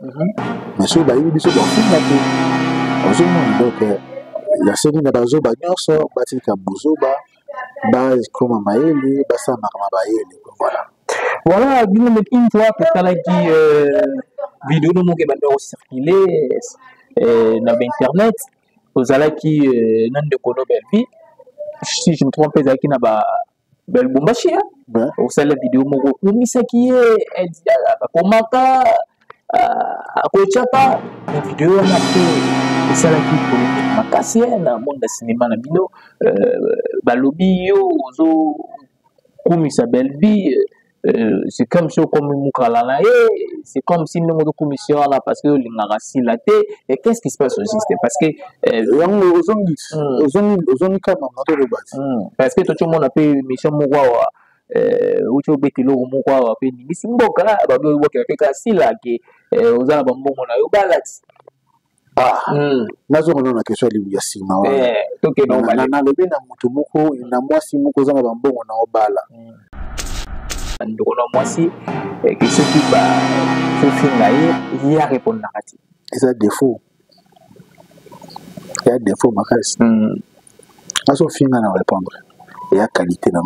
Mais ce bah il dit ce bon donc la série na bazoba nyonso batika buzoba base comme maeli basa makambaeli voilà. Voilà, une fois que tu as dit vidéo de mon qui circuler dans internet, vous allez qui nan de kono belbi, si je me trompe pas qui na ba belbombashi hein. Vous savez la vidéo mon mais ça qui est comment ka akochapa la vidéo na fait ça la qui polémique makasi na monde cinéma na bino balobi yo zo komisa belbi. C'est comme si on c'est comme si nous avons commission là parce que l'ingarasi la té et qu'est-ce qui se passe au système parce que parce que tout le monde a fait mission mouwa ou tu veux que l'eau mouwa a fait ni simboka là bah bien que fait kasi là que aux ala bambo na yo balance nazo na question ya sima donc non na le bena mutu moko na mwasi moko za bambo na obala donc moi si que ce qui va il y a répondre narratif et ça défaut il y a défaut makasi aso finga na répondre il y a qualité na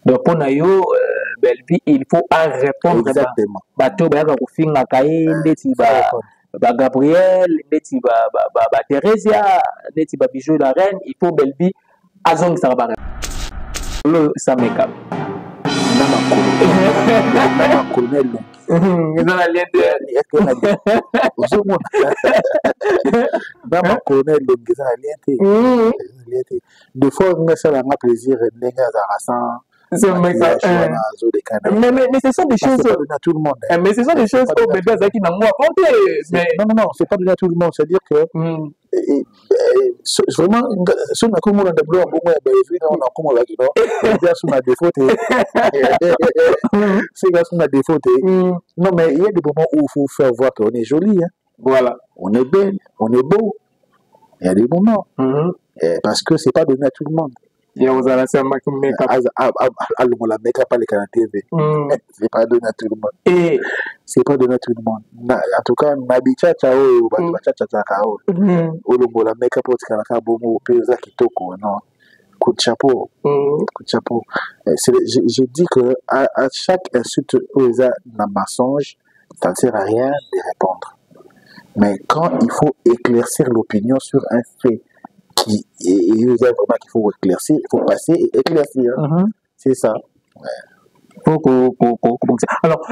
donc pour nayo belvi il faut en répondre exactement bato ba ka finga kai ndeti ba Gabriel ndeti ba Theresia ndeti ba Bijou la reine il faut belvi azong ça va le ça make up Nama colonel dans la lettre Nama colonel de fois on ça a plaisir mais ce sont des choses à tout le monde mais ce sont des choses au bébé qui n'a moi mais non c'est pas donné à tout le monde c'est à dire que vraiment si on a comme on a des blocs on a comme on a dit non c'est un défaut c'est un défaut non mais il y a des moments où il faut faire voir qu'on est joli hein. Voilà on est belle on est beau il y a des moments parce que c'est pas donné à tout le monde. Il y a aux anciens make-up. La make-up à l'écran TV. C'est pas donné à tout le monde. Et c'est pas donné à tout le monde. En tout cas, Nabicha Chao, Bacha Chao. Ou la make-up au Tikanaka Bomo, Pesa Kitoko, non. Coup de chapeau. Coup de chapeau. J'ai dit que à chaque insulte où il y a un mensonge, ça ne sert à rien de répondre. Mais quand il faut éclaircir l'opinion sur un fait, il vraiment qu'il faut éclaircir, il faut passer et éclaircir. C'est ça. Ouais. Alors,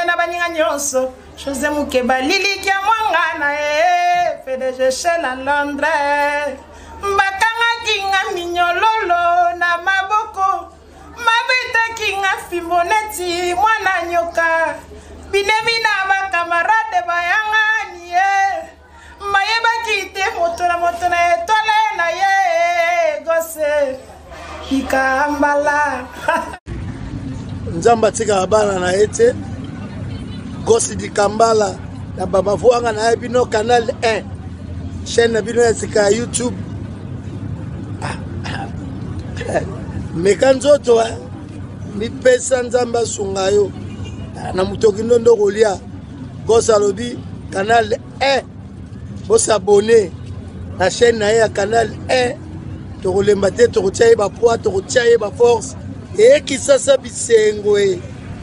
na baninga nyonso José Mukeba Lili kia mwangana PDG chez la Londres mbakanga kinga minyololo na maboko mabeta kinga fimboneti mwana nyoka binemi na bakamarade bayangani mayeba kite moto na etole na gose ikambala nzamba tika bana na ete gosi di kambala na baba vuanga na bino canal 1 chaîne bino ya tika YouTube mekanzoto ni pesa nzamba sungayo na mutoki ndondo kolia gosi alobi canal 1 bo s'abonner la chaîne na ya canal 1 to kolemba te to kotia ba poids to kotia ba force et qui ça bisengo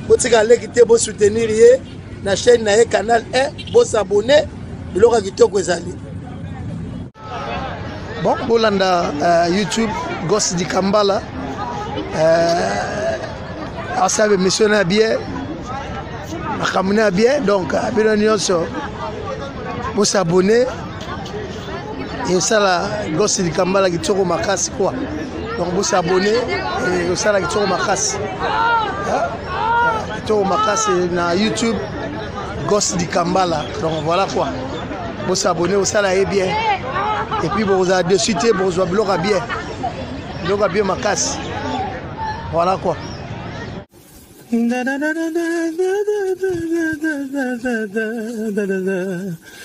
botika leki te bo soutenir ye na chaîne na canal 1 bo s'abonner biloko kitoko ezali bon bolanda YouTube Gosse di Kambala asabe missionnaire bien akamuna bien donc bino nyonso bo s'abonner et ça la Gosse di Kambala kitoko makasi quoi. Donc vous vous abonnez et ça là qui sont makasi. Qui sont makasi na YouTube Gosse di Kambala. Donc voilà quoi. Vous vous abonnez au ça là est bien. Et puis vous avez de suite vous avez bloqué bien. Bloqué bien makasi. Voilà quoi.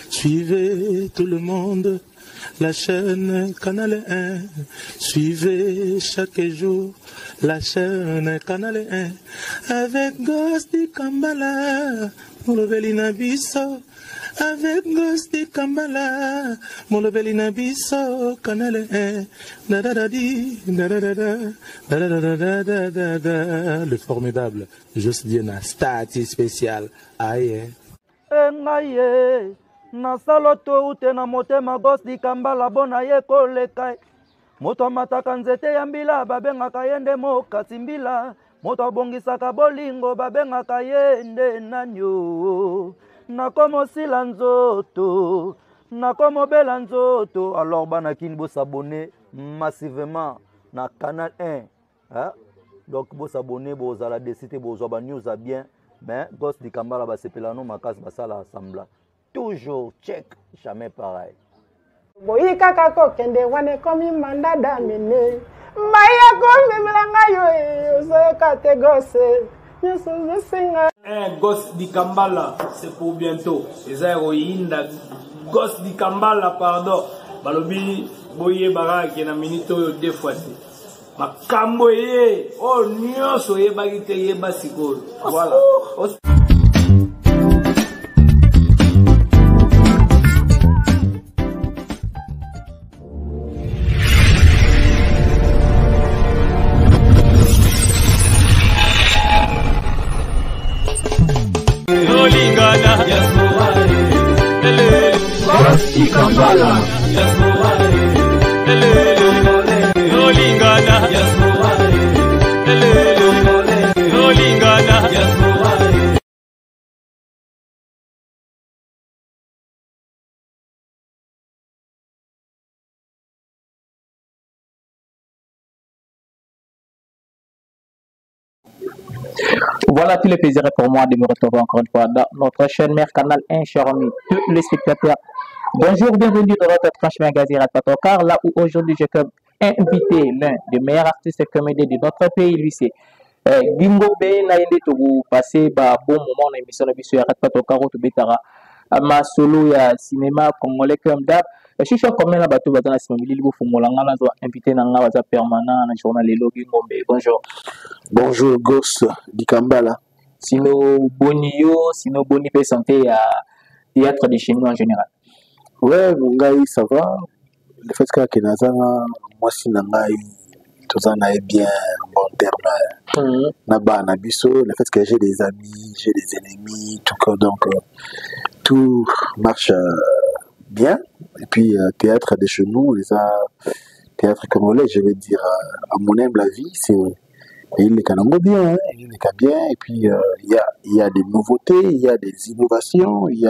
Suivez tout le monde la chaîne Canal 1. Suivez chaque jour la chaîne Canal 1. Avec Ghosti Kambala, Molovelina Bisso. Avec Ghosti Kambala, Molovelina Bisso, Canal 1. Le formidable Just Diena, statut spécial. Aïe. Engaye, nasalo to ute na motema Ghosti Kambala bona ye koleka. Moto mataka nzete ya mbila babengaka yende mokasi mbila. Moto bongisaka bolingo babengaka yende nanyo. Nakomo sila nzoto, nakomo bela nzoto. Alors bana kin bo s'abonner massivement na Canal 1. Hein? Donc bo s'abonner bo zala décider bo zo ba news a bien, mais Ghosti Kambala ba sepelano makas ba sala assembla. Toujours check, jamais pareil. Boyi kaka ko kende wane komi mandada mene. Maya komi mlanga yo zo kate gosse. Ghosti Kambala, c'est pour bientôt. Les héroïnes Ghosti Kambala, pardon. Balobi, boye baraki na minito deux fois. Makamboye, oh nyoso ye bagite ye basiko. Voilà. Ghosti Kambala, Voilà, tout le plaisir est pour moi de me retrouver encore une fois dans notre chaîne Mère Canal 1, chers amis, tous les spectateurs. Bonjour, bienvenue dans notre tranche magazine Ratpatokar, là où aujourd'hui j'ai comme invité l'un des meilleurs artistes et comédiens de notre pays, lui c'est Gimbo Ben Naïle Togo, passé bah bon moment dans l'émission de Bissou Ratpatokar ou Tobetara, ma solo ya cinéma congolais comme d'hab. Je suis comme là bateau dans la cinéma, il faut molanga là invité dans la wasa permanent dans journal Lelo Gimbo. Bonjour. Bonjour Ghosti Kambala. Sino Bonio, sino Boni peut santé à théâtre de chez nous en général. Ouais, Ngai, ça va. Le fait que Kenazana, moi si Nangai, tout ça n'a bien bon terme. Naba Nabiso, le fait que j'ai des amis, j'ai des ennemis, tout cas, donc tout marche bien. Et puis théâtre de chez nous, les théâtre congolais, je vais dire, à mon humble avis, c'est il est quand même bien, hein, il est bien. Et puis il y a des nouveautés, il y a des innovations, il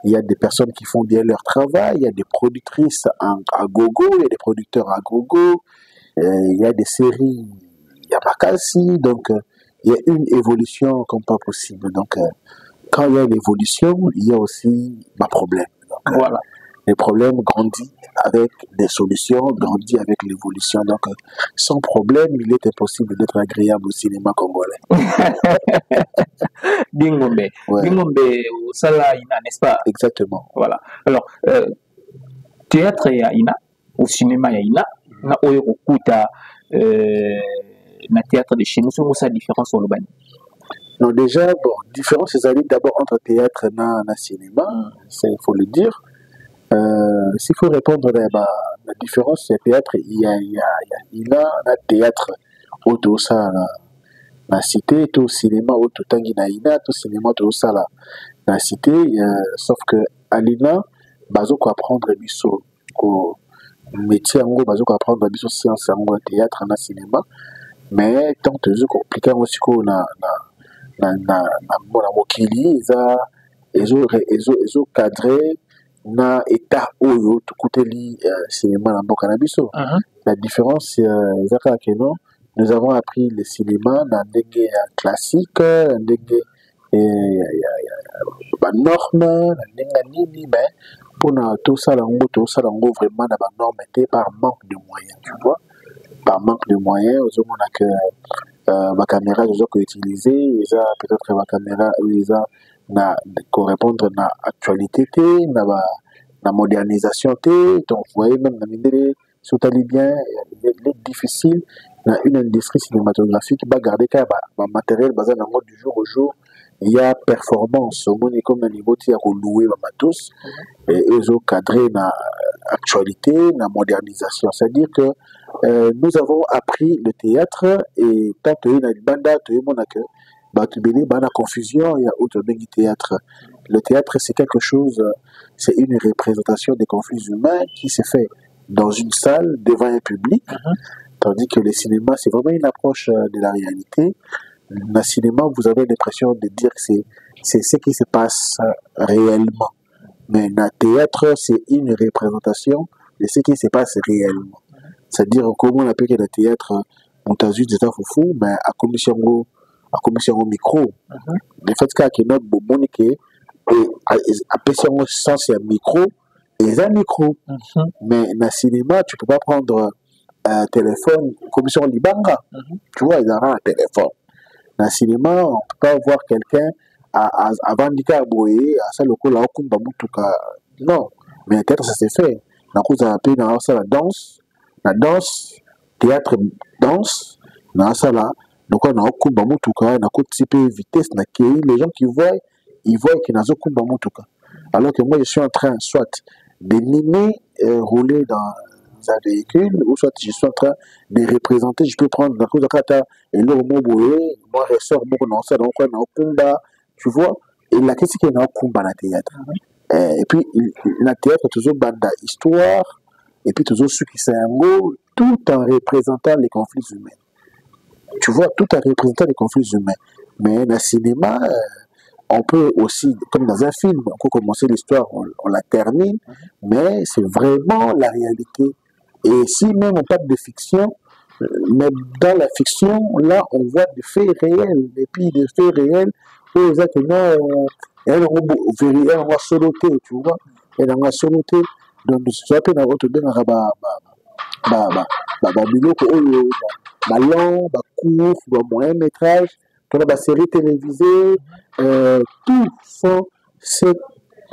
y a des personnes qui font bien leur travail, il y a des productrices à gogo, il y a des producteurs à gogo, il y a des séries, il y a Makasi, donc il y a une évolution comme pas possible. Donc quand il y a l'évolution, il y a aussi un problème. Donc, voilà. Les problèmes grandissent avec des solutions, grandissent avec l'évolution. Donc, sans problème, il est impossible d'être agréable au cinéma congolais. Dingombe. Ouais. Dingombe, au Sala Ina, n'est-ce pas? Exactement. Voilà. Alors, théâtre ya Ina, au cinéma ya Ina, na oyo okuta na théâtre de chez nous, c'est la différence au Lobani. Non, déjà, bon, différence, c'est d'abord entre théâtre et cinéma, il faut le dire. S'il faut répondre à la différence, c'est théâtre, il y a un théâtre autour ça la cité, tout cinéma autour tangina ina, tout cinéma autour ça la cité, sauf que alina bazo ko apprendre biso ko métier ngo bazo ko apprendre biso science ngo théâtre na cinéma, mais tant que je compliqué aussi ko na mokili ezo cadré na état oyo tukuteli cinéma na mboka na biso. La différence ezaka que non, nous avons appris le cinéma na ndenge classique, na ndenge ba norme, na ndenge nini, mais pour tout ça lango vraiment na ba norme par manque de moyens, tu vois, par manque de moyens. Aux hommes on a que ma caméra je dois utiliser ils a peut-être ma caméra ils a na correspondre na actualité na modernisation donc vous voyez même na mindele si vous allez bien il est difficile dans une industrie cinématographique va garder quand même matériel basé dans le mode du jour au jour il y a performance au monde comme un niveau qui a loué tous et ils ont cadré na actualité na modernisation c'est-à-dire que nous avons appris le théâtre et tant que il y a une banda tout le monde a que la confusion, il y a autre théâtre. Le théâtre, c'est quelque chose, c'est une représentation des conflits humains qui se fait dans une salle devant un public, tandis que le cinéma, c'est vraiment une approche de la réalité. Dans le cinéma, vous avez l'impression de dire que c'est ce qui se passe réellement. Mais dans le théâtre, c'est une représentation de ce qui se passe réellement. C'est-à-dire, comment on appelle le théâtre, on t'a vu des fou, mais à commission au micro. Le fait que notre monique et à sens un micro et un micro. Mais dans le cinéma, tu peux pas prendre un téléphone comme si on libanga. Tu vois, il y a un téléphone. Dans le cinéma, on peut pas voir quelqu'un avant d'y aboyer à ça le coup là non. Mais peut-être ça s'est fait. Dans la danse, théâtre danse, dans ça là. Donc on a un coup bamutuka na coup type vitesse na kei les gens qui voient ils voient qu'il y a un coup bamutuka alors que moi je suis en train soit de mimer rouler dans un véhicule ou soit je suis en train de représenter je peux prendre la cause de kata et le mot boé moi ressort beaucoup dans ça donc on a un kumba tu vois et la question qu'il y a un kumba na théâtre et puis la théâtre toujours banda histoire et puis toujours ceux qui c'est un mot tout en représentant les conflits humains. Tu vois, tout en représentant les conflits humains. Mais dans le cinéma, on peut aussi, comme dans un film, on peut commencer l'histoire, on la termine, mais c'est vraiment la réalité. Et si même on parle de fiction, mais dans la fiction, là, on voit des faits réels. Et puis des faits réels, où exactement, elle va soloter, tu vois. Elle va soloter. Donc, ça peut avoir tout bien long, court, moyen métrage, série télévisée, tout sont cette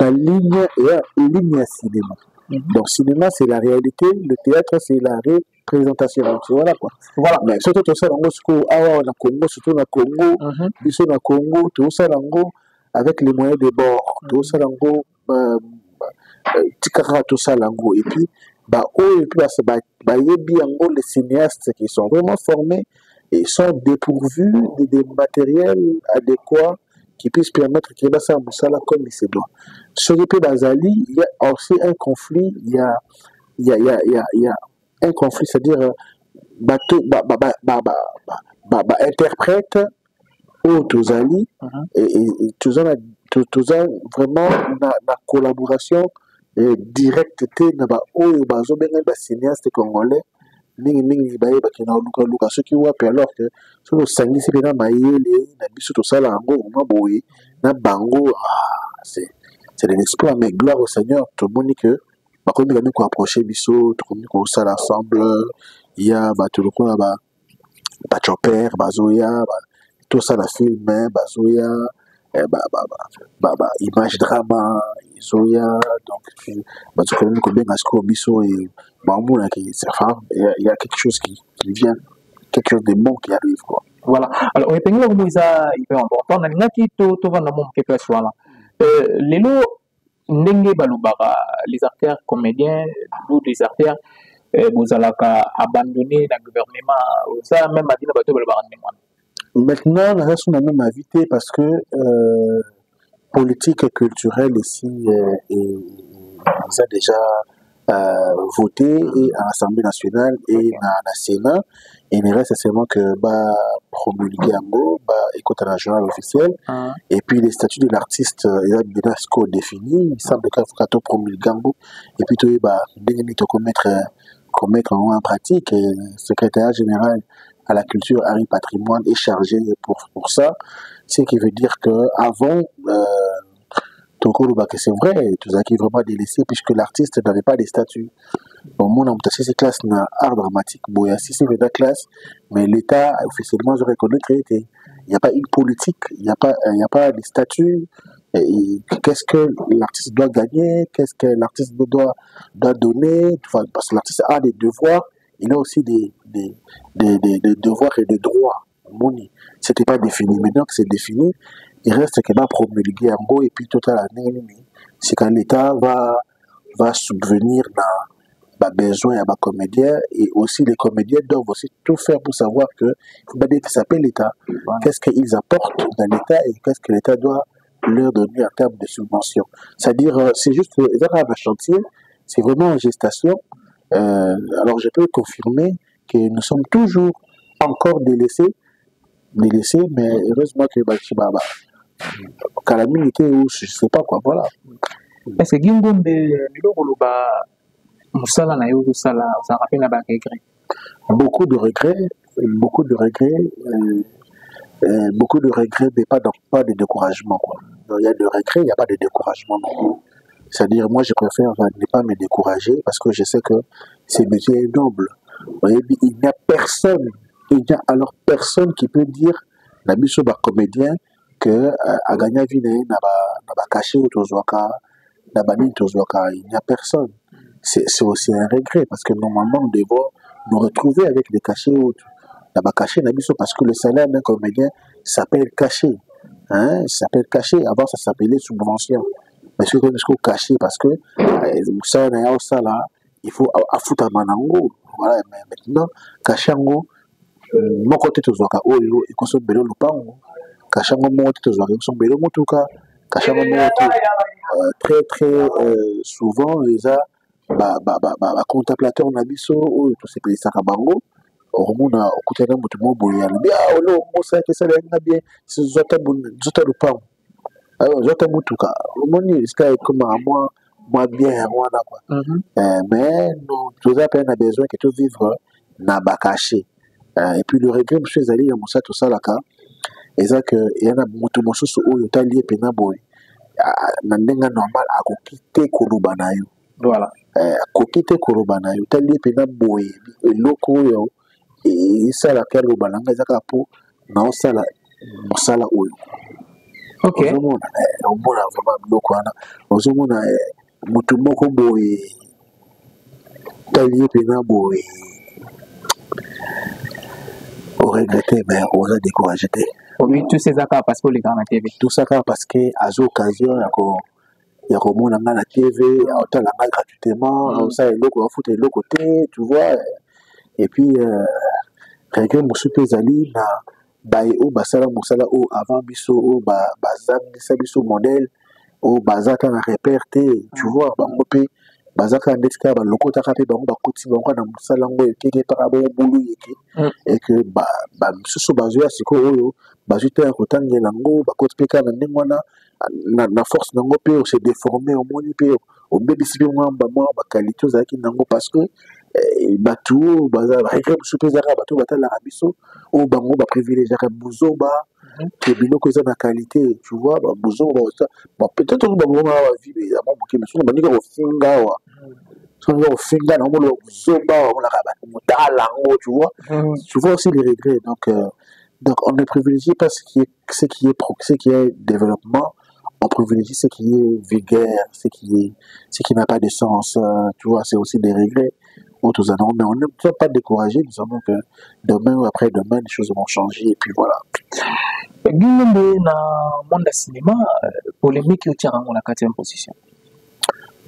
ligne et une ligne à cinéma. Donc cinéma c'est la réalité, le théâtre c'est la représentation. Voilà quoi. Voilà. Mais surtout tout ça dans le Congo, surtout dans le Congo, ici dans le Congo, tout ça avec les moyens de bord, tout ça tout ça et puis les cinéastes qui sont vraiment formés et sont dépourvus des matériels adéquats qui puissent permettre qu'il y ait ça comme il se doit. Sur le Bazali, il y a aussi un conflit, il y a un conflit, c'est-à-dire interprète ou Tozali et tout ça vraiment la collaboration directe na ba oyo bazo benga ba cinéaste congolais mingi baye bakina luka soki wapi alors que so lo sangisi pena mayele na biso to sala ngo maboye na bango c'est un exploit mais gloire au Seigneur tout le monde que ba komi kami ko approcher biso to komi ko sala ensemble il y a ba tout le coup là ba chopper bazoya tout ça la film bazoya image drama Zoya donc il y a quelque chose qui vient quelque chose de bon qui arrive quoi. Voilà alors on est comme ça hyper important na ngaki to vanda mon quelque chose là lelo ndenge balubaka les acteurs comédiens ou des acteurs vous allez abandonner le gouvernement ça même a dit na bato balubaka maintenant la raison même invité parce que politique et culturelle ici ils ont déjà voté et à l'Assemblée nationale et à la Sénat et il ne reste seulement que promulguer en gros écoute à la journal officiel et puis les statuts de l'artiste il y a déjà ce qu'on définit il semble qu'il faut promulguer en gros et puis tu commettre en pratique et le secrétaire général à la culture, Harry Patrimoine est chargé pour ça, ce qui veut dire qu'avant, c'est vrai, tout ça qui est vraiment délaissé puisque l'artiste n'avait pas de statut. Bon, mon amour, c'est classe na art dramatique. Bon, il y a 6 classe, mais l'État officiellement je reconnais qu'il n'y a pas une politique, il n'y a pas des statuts. Qu'est-ce que l'artiste doit gagner, qu'est-ce que l'artiste doit donner, enfin, parce que l'artiste a des devoirs, il a aussi des devoirs et des droits. C'était pas défini, maintenant que c'est défini, il reste que va promulguer en gros, et puis total année, c'est quand l'État va subvenir à besoin à comédiens, et aussi les comédiens doivent aussi tout faire pour savoir que ça s'appelle l'État, qu'est-ce qu'ils apportent dans l'État et qu'est-ce que l'État doit leur donner en termes de subvention. C'est-à-dire, c'est juste un chantier, c'est vraiment en gestation. Alors je peux confirmer que nous sommes toujours encore délaissés, mais heureusement que Calamine était où, je ne sais pas quoi, voilà. Est-ce que Gingombe, Moussala na yo sala, ça rappelle la regret. Beaucoup de regrets, mais pas de découragement. Quoi. Il y a de regrets, il n'y a pas de découragement non. C'est-à-dire, moi, je préfère ne pas me décourager parce que je sais que ce métier est noble. Il n'y a personne qui peut dire, la mission d'un comédien, que à gagner vie n'a pas caché ou tozwaka, n'a pas mis tozwaka. Il n'y a personne. C'est aussi un regret parce que normalement, nous devons nous retrouver avec des cachets autres. N'a pas caché n'a parce que le salaire d'un comédien s'appelle cachet. Hein? Ça s'appelle cachet. Avant, ça s'appelait subvention. Mais ce qu'on est caché parce que ça, il faut affoutre à manango. Voilà, mais maintenant, cachango, mon côté de Zoaka, il consomme belo lupango. Cachango, mon côté de Zoaka, il consomme belo motuka. Cachango, très, très souvent, ils ont contemplateur nabiso, ou tout ces pays sakabango. Ormona, okutana mutu moboya. Bien, olo, mosa, que ça vient bien. C'est Zota lupango. Alors, Zota mutuka. Omoni, c'est comme moi bien, quoi. Mais nous, tous à peine besoin que tout vivre n'a pas caché. Et puis le regret, monsieur Zali, il y a tout ça là, et ça que il y a un moto mosusu où il y a lié penaboy. Nandenga normal à quitter Kolubanayo. Voilà. Quitter Kolubanayo, tel lié penaboy, et loko yo, et ça la quelle Lubananga, ça capo, non, ça la, mosala oyo. Ok. On a vraiment loko, on a moto moko boy, tel lié penaboy. On regrettait, mais on a découragé. Oui, tous ces accords parce que les gars à la TV. Tout ça parce qu'à l'occasion, il y a comme on a la TV, on a la gratuitement, ça est l'autre, on fout de l'autre côté, tu vois. Et puis, regret, mon super Zali, au Basala, Moussala, au avant Bisso, au Bazan, Bisso modèle, au Bazaka, la réperté, tu vois, Bangopé. Bazaka ndeka ba lokota kape bango ba koti bango na musala ngo ekeke para bo bulu yeke et que ba susu bazuya siko oyo bazuta ya kotangela ngo ba koti peka na ndengwana na force nango pe o se déformer au moni pe o bebisi pe mwamba mwa ba qualité zaki nango parce que batu baza regret supe zaka batu batala rabiso o bango ba privilégier buzo ba que biloko eza na qualité tu vois ba buzo ba peut-être que ba bonga wa vivre ya mo boké mais souvent ba nika ko finga wa souvent ko finga na mo lo buzo ba on la ba mutala ngo tu vois aussi les regrets donc on ne privilégie pas ce qui est développement, on privilégie ce qui est vulgaire, ce qui n'a pas de sens, tu vois, c'est aussi des regrets. Autres années, mais on ne peut pas décourager, nous savons que demain ou après-demain, les choses vont changer, et puis voilà. Dans le monde du cinéma, polémique au tir en la 4e position.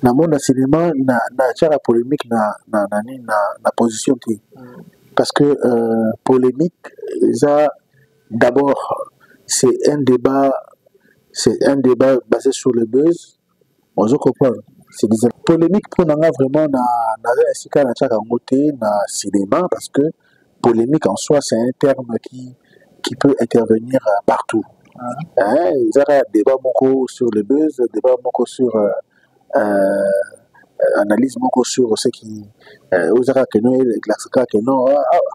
Dans le monde du cinéma, la polémique na position qui. Parce que polémique, d'abord, c'est un débat basé sur le buzz. On se comprend. C'est des polémiques pour nous vraiment dans cinéma parce que polémique en soi c'est un terme qui peut intervenir partout. Il y a un débat sur le buzz, débat sur analyse sur ce qui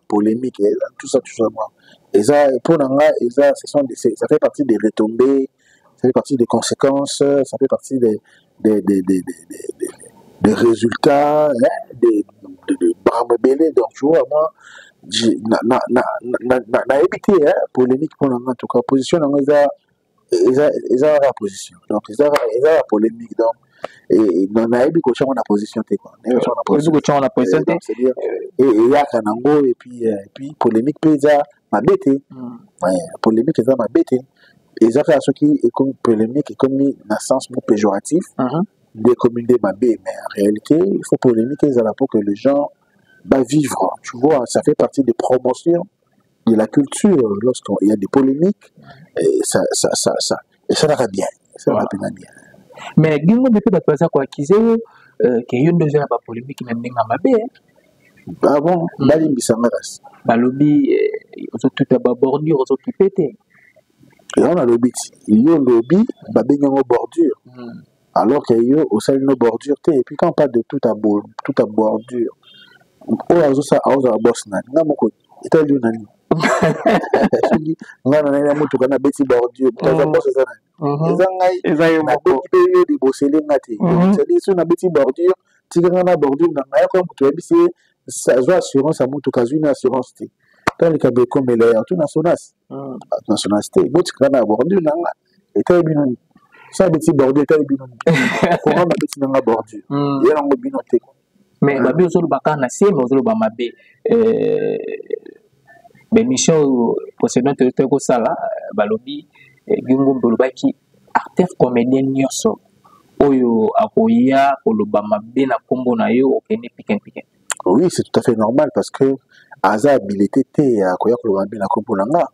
polémique tout ça et ça pour nous ça fait partie des retombées, ça fait partie des conséquences, ça fait partie des résultats, Bramebele. Donc, tu vois, moi, na évité polémique pour en tout cas position dans ils ont la position donc ils ont la polémique donc et dans na ébi ko chama na position te quoi na position na position te et ya kanango et puis polémique peza mabete polémique eza mabete et ça ce qui est comme polémique et comme dans sens péjoratif des communautés mabé mais en réalité il faut polémique là pour que les gens vivre, tu vois, ça fait partie des promotions de la culture lorsqu'il y a des polémiques et ça va bien, ça va bien. Mais dis-moi depuis que tu as quoi qu'il y a une deuxième polémique même dans ma baie. Ah bon, bali bisamaras. Balobi, tout à bordure, tout qui pète. Et on a lobby, il y a lobby, babé en bordure. Alors qu'il y a au sein de nos bordures, et puis quand on parle de tout à bordure. Oh, ça a boss na moko itali nani ngana na mutu kana beti bordure kaza boss sana ezangai na ko pele di bosele ngati c'est sur na beti bordure tigana na bordure na ngaya ko mutu ebisi sa zo assurance a mutu kazuna assurance te dans le cas comme les tout nationas nationalité mutu kana bordure na nga etali binoni ça beti bordure etali binoni ko na beti na bordure yera ngo binote. Mais babi ozolo bakana se mais ozolo ba mabe mission précédente te ko sala balobi gingo bolobaki acteur comédien nyonso oyo akoya koloba mabe na kombo na yo okene piken. Oui, c'est tout à fait normal parce que aza habilité te akoya koloba mabe na kombo na nga.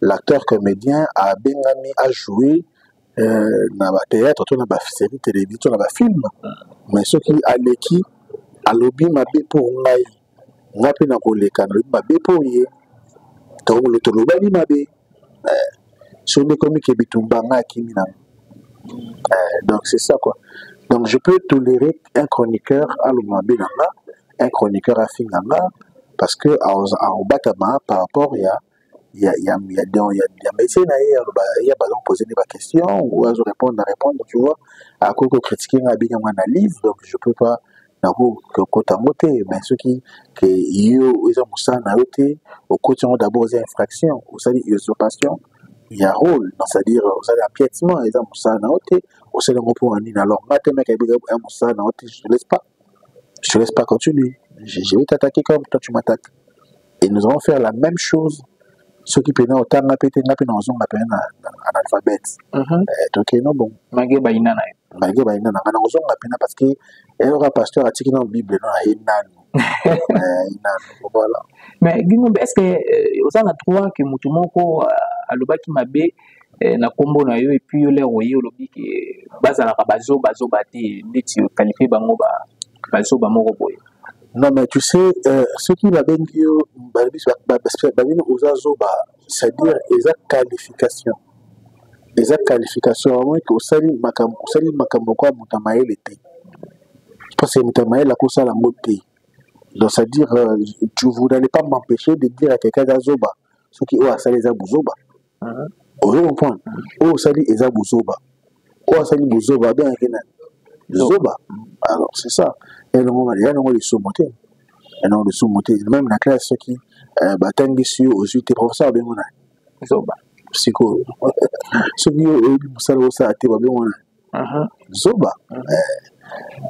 L'acteur comédien a bengami a joué na ba théâtre to na ba série télévision na ba film mais ce qui a l'équipe alobi mabe pour ngai ngapi na koleka alobi mabe pour ye to le tolobali mabe sur les comiques bitumba ngaki mina donc c'est ça quoi. Donc je peux tolérer un chroniqueur alobi mabe nanga un chroniqueur afinganga parce que en batama par rapport il y a médecin il y a pas poser des questions ou à répondre tu vois à quoi critiquer un bien analyse donc je peux pas na ko kota moté mais ceux qui que yo ils ont ça na yoté au côté d'abord des infractions ou ça dit usurpation il y a rôle c'est-à-dire ça empiètement ils ont ça na yoté au c'est le mot pour ani alors matin mec un ça na yoté je te laisse pas continuer je vais t'attaquer comme toi tu m'attaques et nous allons faire la même chose ceux qui peuvent autant répéter na peine en analphabète donc non bon magé baina na parce que il aura pasteur a tiré dans la Bible voilà. Mais est-ce que vous avez droit que mutu moko alobaki mabe na kombo na yo et puis yo le royer olobi que bazala ka bazo te ndeti qualifier bango bazo ba moko boye. Non mais tu sais ceux qui va bengi yo babino ozazo c'est-à-dire les qualifications moins que osali makambo kwa mutamaele te parce que mutamaele ko sala moté donc c'est à dire vous n'allez pas m'empêcher de dire à quelqu'un d'azoba ceux qui ont asali za buzoba au point au sali eza buzoba au sali buzoba bien kena zoba alors c'est ça et le moment il y a le sous-monté et non le sous-monté même la classe ceux qui batangi sur aux huit professeurs bien mona zoba psycho ceux qui ont musala osa te ba bien mona zoba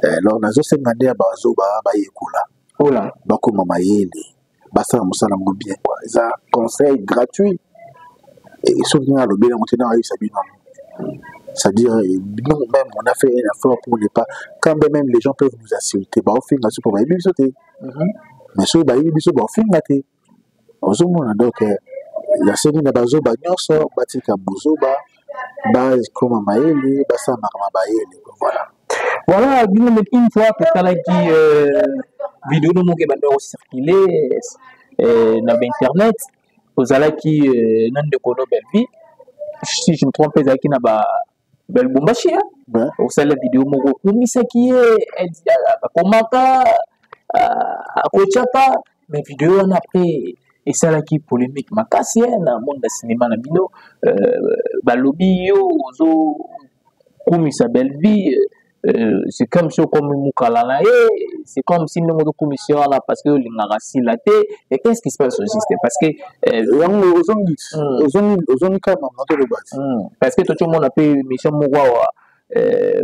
alors nazo sengande ya ba zoba ba yekula ola bakoma mayele basala musala ngo bien quoi ça conseil gratuit et ceux qui ont le bien monter dans ça bien c'est-à-dire nous même on a fait un effort pour ne pas quand même les gens peuvent nous insulter bah au fin là pour bailler sauter mais ceux bailler biso bah au fin là té ozomona donc la série na bazo ba nyonso batika buzoba ba comme maeli basa makama baeli voilà une fois que tu as dit vidéo no moke bando circuler na internet ozalaki nan de kono belvi si je me trompe ezalaki na ba belbumbashi osala vidéo moko kumisaki akomaka akochaka mais vidéo wana après esalaki polémique makasi na monde ya cinéma na bino balobi yo ozo kumisa belvi c'est comme si comme Moukalala, c'est comme si nous avons commission là parce que les narrations là, et qu'est-ce qui se passe au système? Parce que parce que tout le monde a fait mission Mouawa,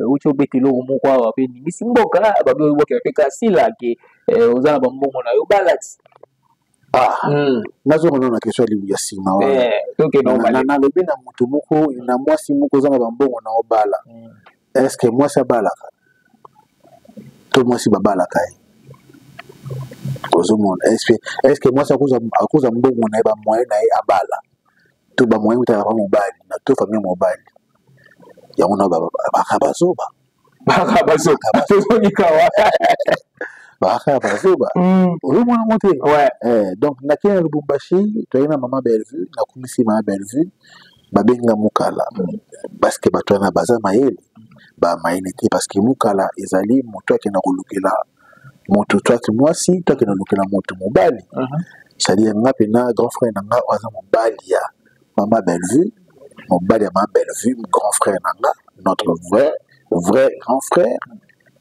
où tu as été là, Mouawa, puis ni simboka, babi ou qui a fait casser là, qui aux arbres bon on a eu balance. Nazo na question ya sima wa. Donc non na lobi na mutu moko na mwasi moko zanga bambongo na obala. Est-ce que moi ça balaka? Tout moi si babalaka. Est-ce que moi ça cause mbongo na ba moyen na abala. Tout ba moyen uta ba mobile na tout famille mobile. Ya ona ba kabazoba. Donc nakina Lubumbashi toyina mama Bellevue na kumisi mama Bellevue babenga Mukala parce que batwana baza mayele ba mayinete parce que Mukala ezali moto akena kolukela moto twaki mwasi twaki na lukela moto mobali c'est-à-dire nga pena grand frère nanga aza mobali ya mama Bellevue mobali ya mama Bellevue grand frère nanga notre vrai grand frère.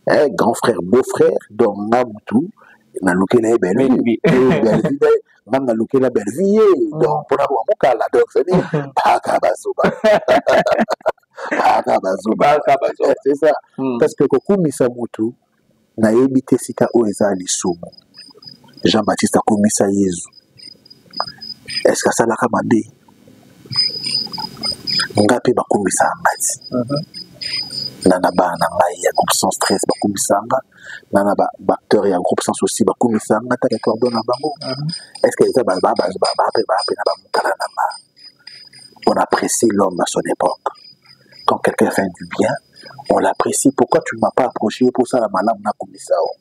Grand frère, beau-frère, donc Namoutou, n'a loqué la Bellevue. Même n'a loqué la Bellevue. Donc, pour avoir mon cas là, donc, c'est dit, c'est ça. Parce que Kokoumi Samoutou n'a évité Sika Oeza Lissoumou. Jean-Baptiste a commis ça Jésus. Est-ce que ça l'a commandé? Ngape ba commis ça Mati. Nana ba na ngai ya groupe sans stress ba kumisanga nana ba acteur ya groupe sans souci ba kumisanga ta coordonne bango est-ce que ça ba na ba mukala na ma on apprécie l'homme à son époque quand quelqu'un fait du bien on l'apprécie pourquoi tu m'as pas approché pour ça la malam na kumisao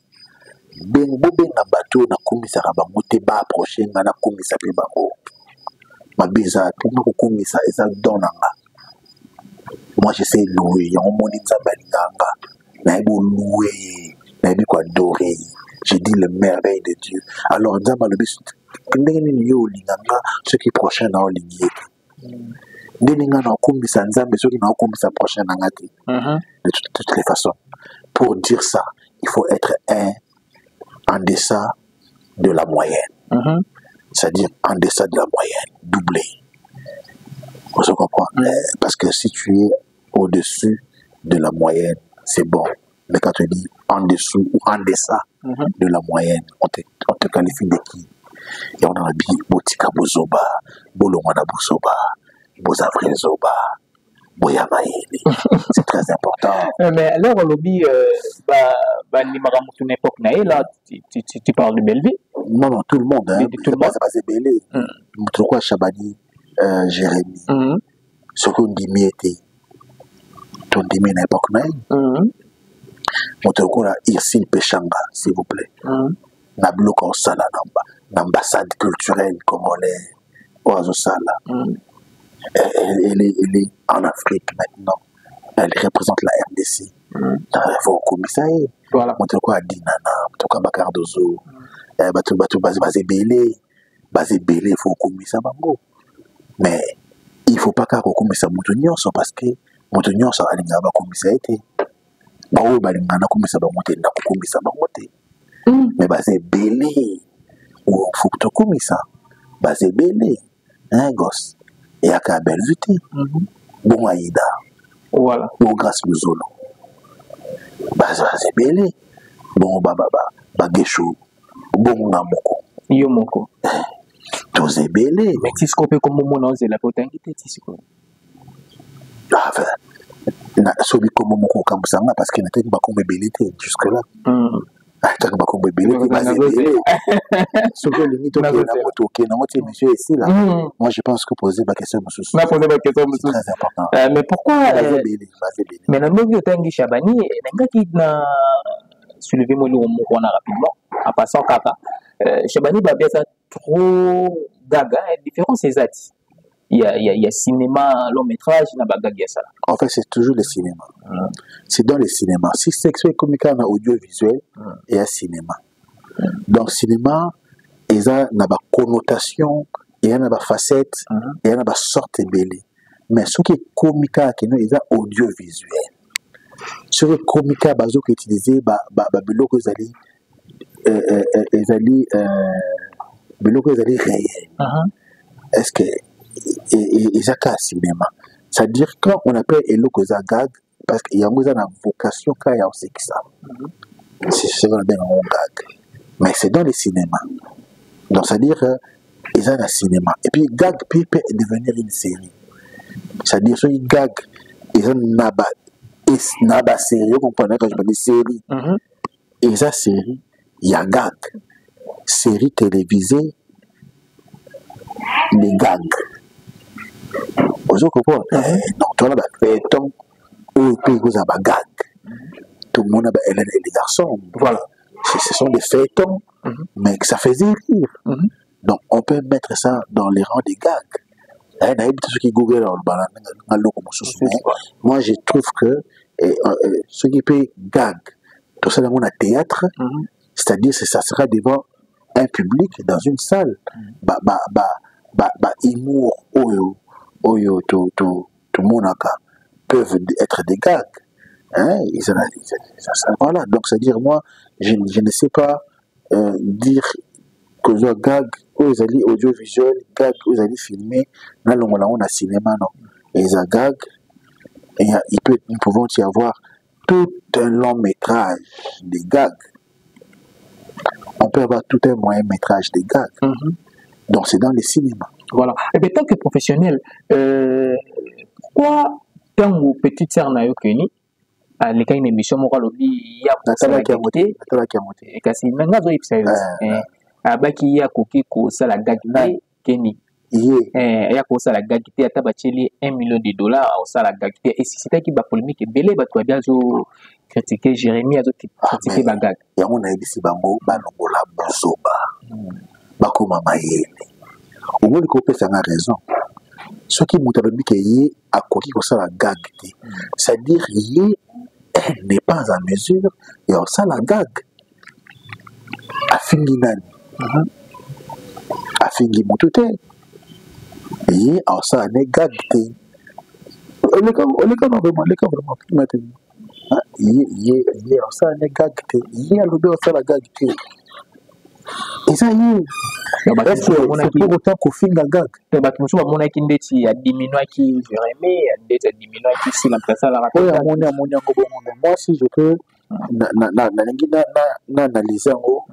bengo benga bato na kumisaka bango te ba approcher na kumisa pe bango mabiza pour na kumisa eza donanga. Moi, j'essaie de louer. Il y a un monde qui s'appelle Nanga. Louer. Naïbi quoi adorer. J'ai dit le merveille de Dieu. Alors, Nzamba le bis. Ceux qui prochains dans l'igné. Déninga n'a commis ça Nzamba, ceux qui n'ont commis ça prochain dans de toutes les façons. Pour dire ça, il faut être en deçà de la moyenne. C'est-à-dire en deçà de la moyenne, doublé. On se comprend. Parce que si tu es au-dessus de la moyenne, c'est bon. Mais quand tu dis en dessous ou en deçà de la moyenne, on te qualifie de qui? Et on a dit Botika Bozoba, Bolomana Bozoba, Bozavre Zoba, Boyamaïli. C'est très important. Mais alors, au lobby, tu parles de Bellevue? Non, tout le monde. Hein. Tout le monde. C'est Bellevue. Pourquoi Chabani? Jérémy, ce qu'on dit miété, ton dit à l'époque même, on a Irsil Pechanga, s'il vous plaît. Na bloc en sala l'ambassade culturelle congolaise, Oazo Sala. Elle est en Afrique maintenant. Elle représente la RDC. Il faut commissaire. Voilà. On a Dinana, on a Bakardozo, Bazé Belé, il faut commissaire. Mais il ne faut pas qu'on commise à Moutonnion parce que Moutonnion ça a l'ingaba commissaire été. Bao balingana commissaire ba monter na commissaire ba monter. Mais basé belé ou faut que tu commissaire. Basé belé un gosse et à ka belle vue. Bon aïda. Voilà. Bon grâce Luzolo. Basé belé. Bon baba gesho. Bon namoko. Yo moko. Tous est belé. Mais si ce qu'on peut comme mon c'est la potentialité, si quoi. Enfin, na sobi comme mon kamsanga parce qu'il n'était pas comme belité jusque là. T'as pas comme belité, basé. Sobi limite na moto qui na moto monsieur ici là. Moi je pense que poser ma question monsieur. Na poser ma question monsieur. Très important. Mais pourquoi mais na moto tangi Chabani nga qui na soulever mon on a rapidement en passant kaka. Chabani va bien ça trop gaga, différents ces actes. Il y a cinéma, long métrage, il y a gaga ça. En fait, c'est toujours le cinéma. C'est dans le cinéma. Si c'est comique en audiovisuel, il y a cinéma. Donc, cinéma, il y a une connotation, il y a une facette, il y a une sorte de belé. Mais ce qui est comique, il y a audiovisuel. sur le comica bazo qui utilisé biloko ezali biloko ezali réel. Est-ce que ils a qu'à cinéma, c'est-à-dire quand on appelle eloko za gag parce qu'il y a une vocation quand il y a aussi que ça, c'est ce qu'on appelle un gag, mais c'est dans les cinémas, donc c'est-à-dire ils ont un cinéma et puis gag peut devenir une série, c'est-à-dire sur une gag ils ont naba série, vous comprenez quand je parle de série, ils ont série, il y a gag, série télévisée, les gags. Vous comprenez? Donc, tu as fait tant où vous avez gag. Tout le monde a les garçons. Voilà. Ce sont des feuilletons, mais que ça faisait rire. Donc, on peut mettre ça dans les rangs des gags. Ceux qui googlent moi, je trouve que ceux qui payent gag, tout ça dans un théâtre, c'est-à-dire que ça sera devant un public dans une salle. Humour, oyo, tout le monde peuvent être des gags. Hein? Voilà, donc c'est-à-dire, moi, je ne sais pas dire que je gag, aux alliés audiovisuels, gag, aux alliés filmés, là, on a cinéma, non. Et les gags, nous pouvons y avoir tout un long métrage des gags. On peut avoir tout un moyen métrage des gags. Donc c'est dans les cinémas. Voilà. Et bien tant que professionnel, pourquoi tant que petite sœur n'a eu connu, les cas une émission morale il y a la qualité, et kasi nanga zo ipsa abaki ya koki ko sala gagité keni. Ya ko sala gagité ata bacheli $1 million au sala gagité et si c'était qui ba polémique belé ba to bien zo critiquer Jérémy azo critiquer bagag. Ya on a dit si bango ba longola bozoba. Bakoma mayele. Au moins, le a raison. Ce qui montre que yé a coquille comme ça la gag. C'est-à-dire yé n'est pas à mesure et on ça la gag. A fingi nani. A fingi motote. Yé on ça n'est gag. On est comme vraiment maintenant. Yé on ça n'est gag. Yé a l'obé on ça la gag. Et ça y est. C'est pour autant qu'on finit la gag. Mais je mon a qui a diminué qui Jérémy, a diminué qui si l'impression la raconte. Moi si je peux analyser en haut,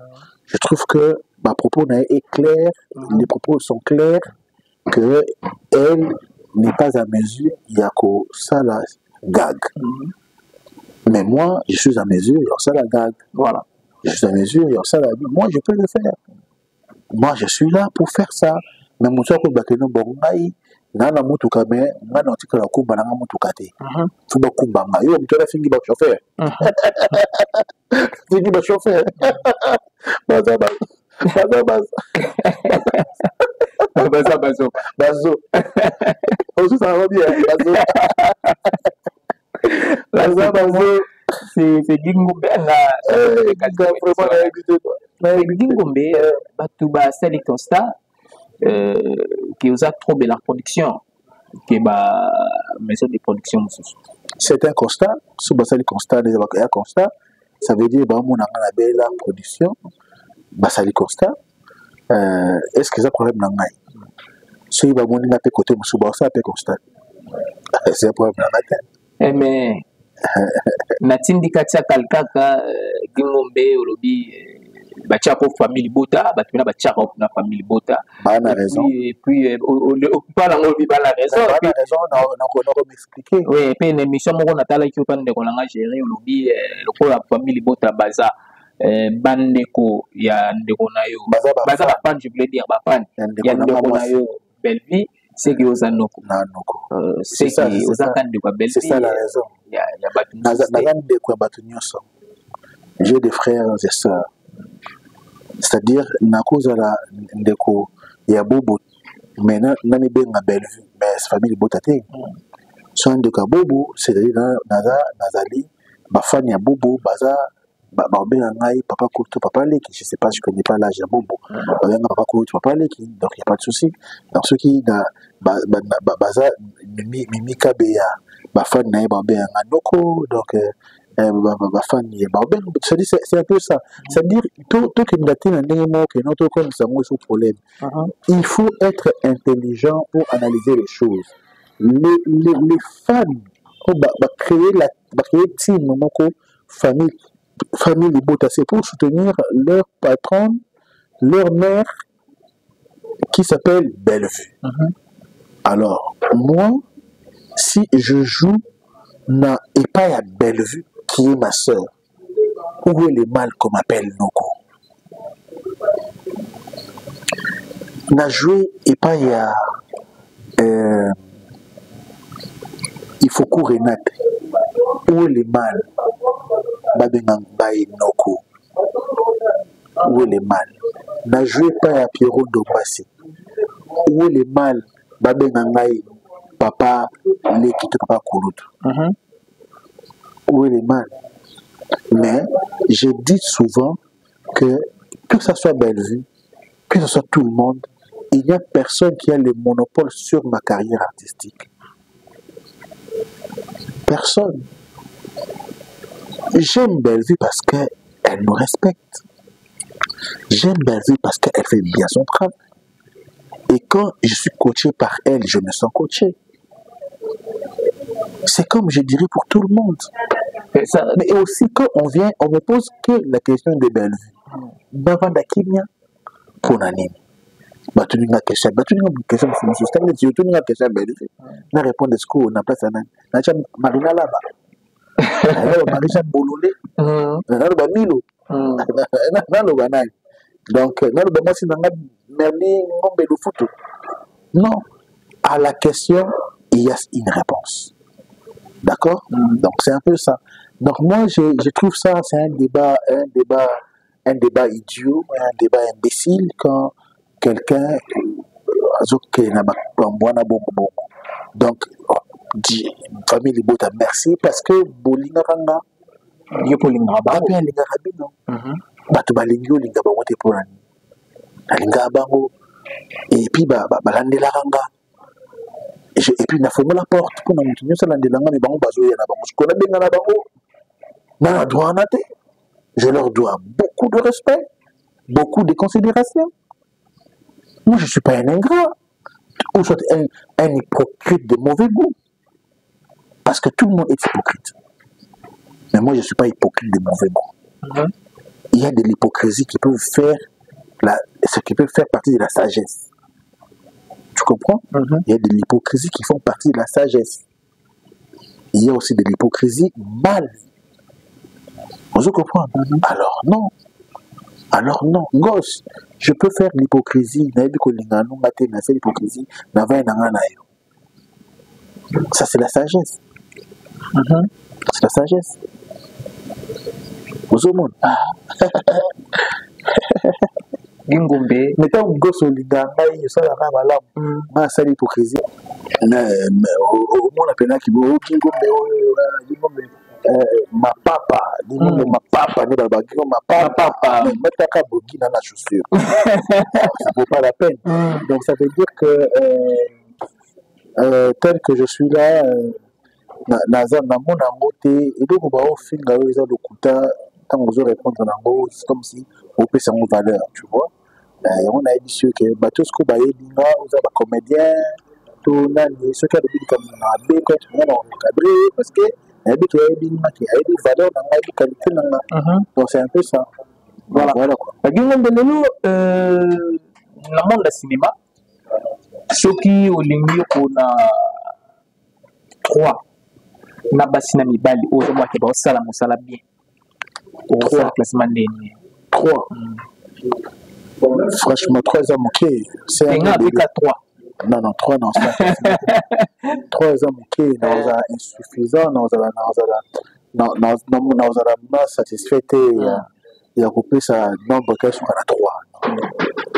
je trouve que ma propos est clair, les propos sont clairs, que elle n'est pas à mesure, il y a que ça la gag. Mais moi, je suis à mesure, il y a ça la gag. Voilà. Je suis à mesure, il y a ça la gag. Moi, je peux le faire. Moi, je suis là pour faire ça. Mais mon soeur, quand je suis nana mutuka me ngana otika la kumba na mutuka te fuba kumba ngayo mtola fingi ba chauffeur fingi ba chauffeur baza aussi ça va bien bazo c'est Gingombe na Gingombe batuba sali constat qui a trop de la production, qui est la maison de production. C'est un constat, sous le constat, un constat, ça veut dire que nous avons la production, c'est le constat. Est-ce que c'est un problème dans le si vous avez un côté, c'est un constat. C'est un problème dans le mais, Natindikatia Kalkaka, Gingombe, Olobi, Bachako famille Bota, Batuna Bachako na famille Bota. Bana raison. Et puis pas la raison. Bana raison, on m'expliquer. Oui, et puis une émission mon natala qui open de kolanga gérer Olobi le la famille Bota baza bandeko ya ndeko nayo. Baza ba fan je voulais dire ba fan. Ya ndeko nayo belle vie, c'est que aux anoko. C'est ça aux akan de belle vie. C'est ça la raison. Ya batu. Nazan de quoi batu nyoso. J'ai des frères et sœurs. C'est-à-dire, nakoza la ndeko ya bobo, mais nani benga belle vue, mais famille botate. Son ndeko bobo, c'est-à-dire nazali, ma fan ya bobo, baza, benga ngai, papa Koutou, papa Leki, je sais pas, je connais pas l'âge ya bobo. Benga papa Koutou, papa Leki, donc il n'y a pas de souci. Dans ceux qui, baza, mimi kabeya, ma fan na benga noko, donc, c'est un peu ça. C'est-à-dire, tout qui me date dans problème. Il faut être intelligent pour analyser les choses. Les fans créer team, famille Libota, c'est pour soutenir leur patronne, leur mère, qui s'appelle Bellevue. Alors, moi, si je joue et pas à Bellevue, qui est ma soeur, où est le mal qu'on m'appelle Noko? N'a joué et pas il y a il faut courir Renate. Où est le mal? Babengang Baye Noko. Où est le mal? N'a joué pas à Pierrot Dombassi. Où est le mal? Babengang Papa l'équipe Papa Koulout. Où est le mal? Mais je dis souvent que ce soit Bellevue, que ce soit tout le monde, il n'y a personne qui a le monopole sur ma carrière artistique. Personne. J'aime Bellevue parce qu'elle nous respecte. J'aime Bellevue parce qu'elle fait bien son travail. Et quand je suis coaché par elle, je me sens coaché. C'est comme je dirais pour tout le monde. Mais aussi quand on vient, on me pose que la question de Bellevue. Bavanda Kimia, pour Nanine. Tu n'as pas question, tu n'as pas question Bellevue. Na répondre ce qu'on a place à Nan. Marina là-bas. Marina Bololé. Naloba Milo. Naloba Nan. Donc, naloba moi si nanga merni ngombe le foot. Non. À la question, il y a une réponse. D'accord? Donc c'est un peu ça. Donc moi je trouve ça c'est un débat idiot, un débat imbécile quand quelqu'un donc famille Libota merci parce que bolinga ranga yo bolinga ba linga rabino batu balingi olinga ba wote pour ani alinga bango et puis balandela ranga et puis na fongo la porte pour na mutu nyosa landela nga mais bango bazoya na bango skona benga na bango na droit na te. Je leur dois beaucoup de respect, beaucoup de considération. Moi, je ne suis pas un ingrat, ou soit un hypocrite de mauvais goût. Parce que tout le monde est hypocrite. Mais moi, je ne suis pas hypocrite de mauvais goût. Il y a de l'hypocrisie qui peut faire partie de la sagesse. Tu comprends? Il y a de l'hypocrisie qui font partie de la sagesse. Il y a aussi de l'hypocrisie mal. Vous comprenez? Alors non. Gosse, je peux faire l'hypocrisie. Ça, c'est la sagesse. C'est la sagesse. Vous comprenez? Gingombe. Mettons gosse au linga, ça la rame là. Ça l'hypocrisie. On appelle qui veut Gingombe. Ma papa, ma papa, mettre bogi dans la chaussure. Ça vaut pas la peine. Donc ça veut dire que tel que je suis là, Nazar na mon angoté et donc on va au fin de le kuta quand on veut répondre en ango, c'est comme si on peut s'en valeur, tu vois. On a dit sûr que tout ce qu'on va dire, on a comédien, tout nani, ce qui a dit comme un bé quand on a encadré parce que il y a des valeurs dans la qualité. Donc c'est un peu ça. Voilà quoi. Dans le monde du cinéma, ceux qui ont l'ingé pour na 3 na basina mibali aux hommes qui vont sala musala bien. 3 classement dernier. 3. Franchement 3 hommes ok. C'est un avec 3. Non, 3 non, c'est pas 3 hommes qui sont insuffisants, nous allons satisfait et occuper sa nombre qui sont à 3.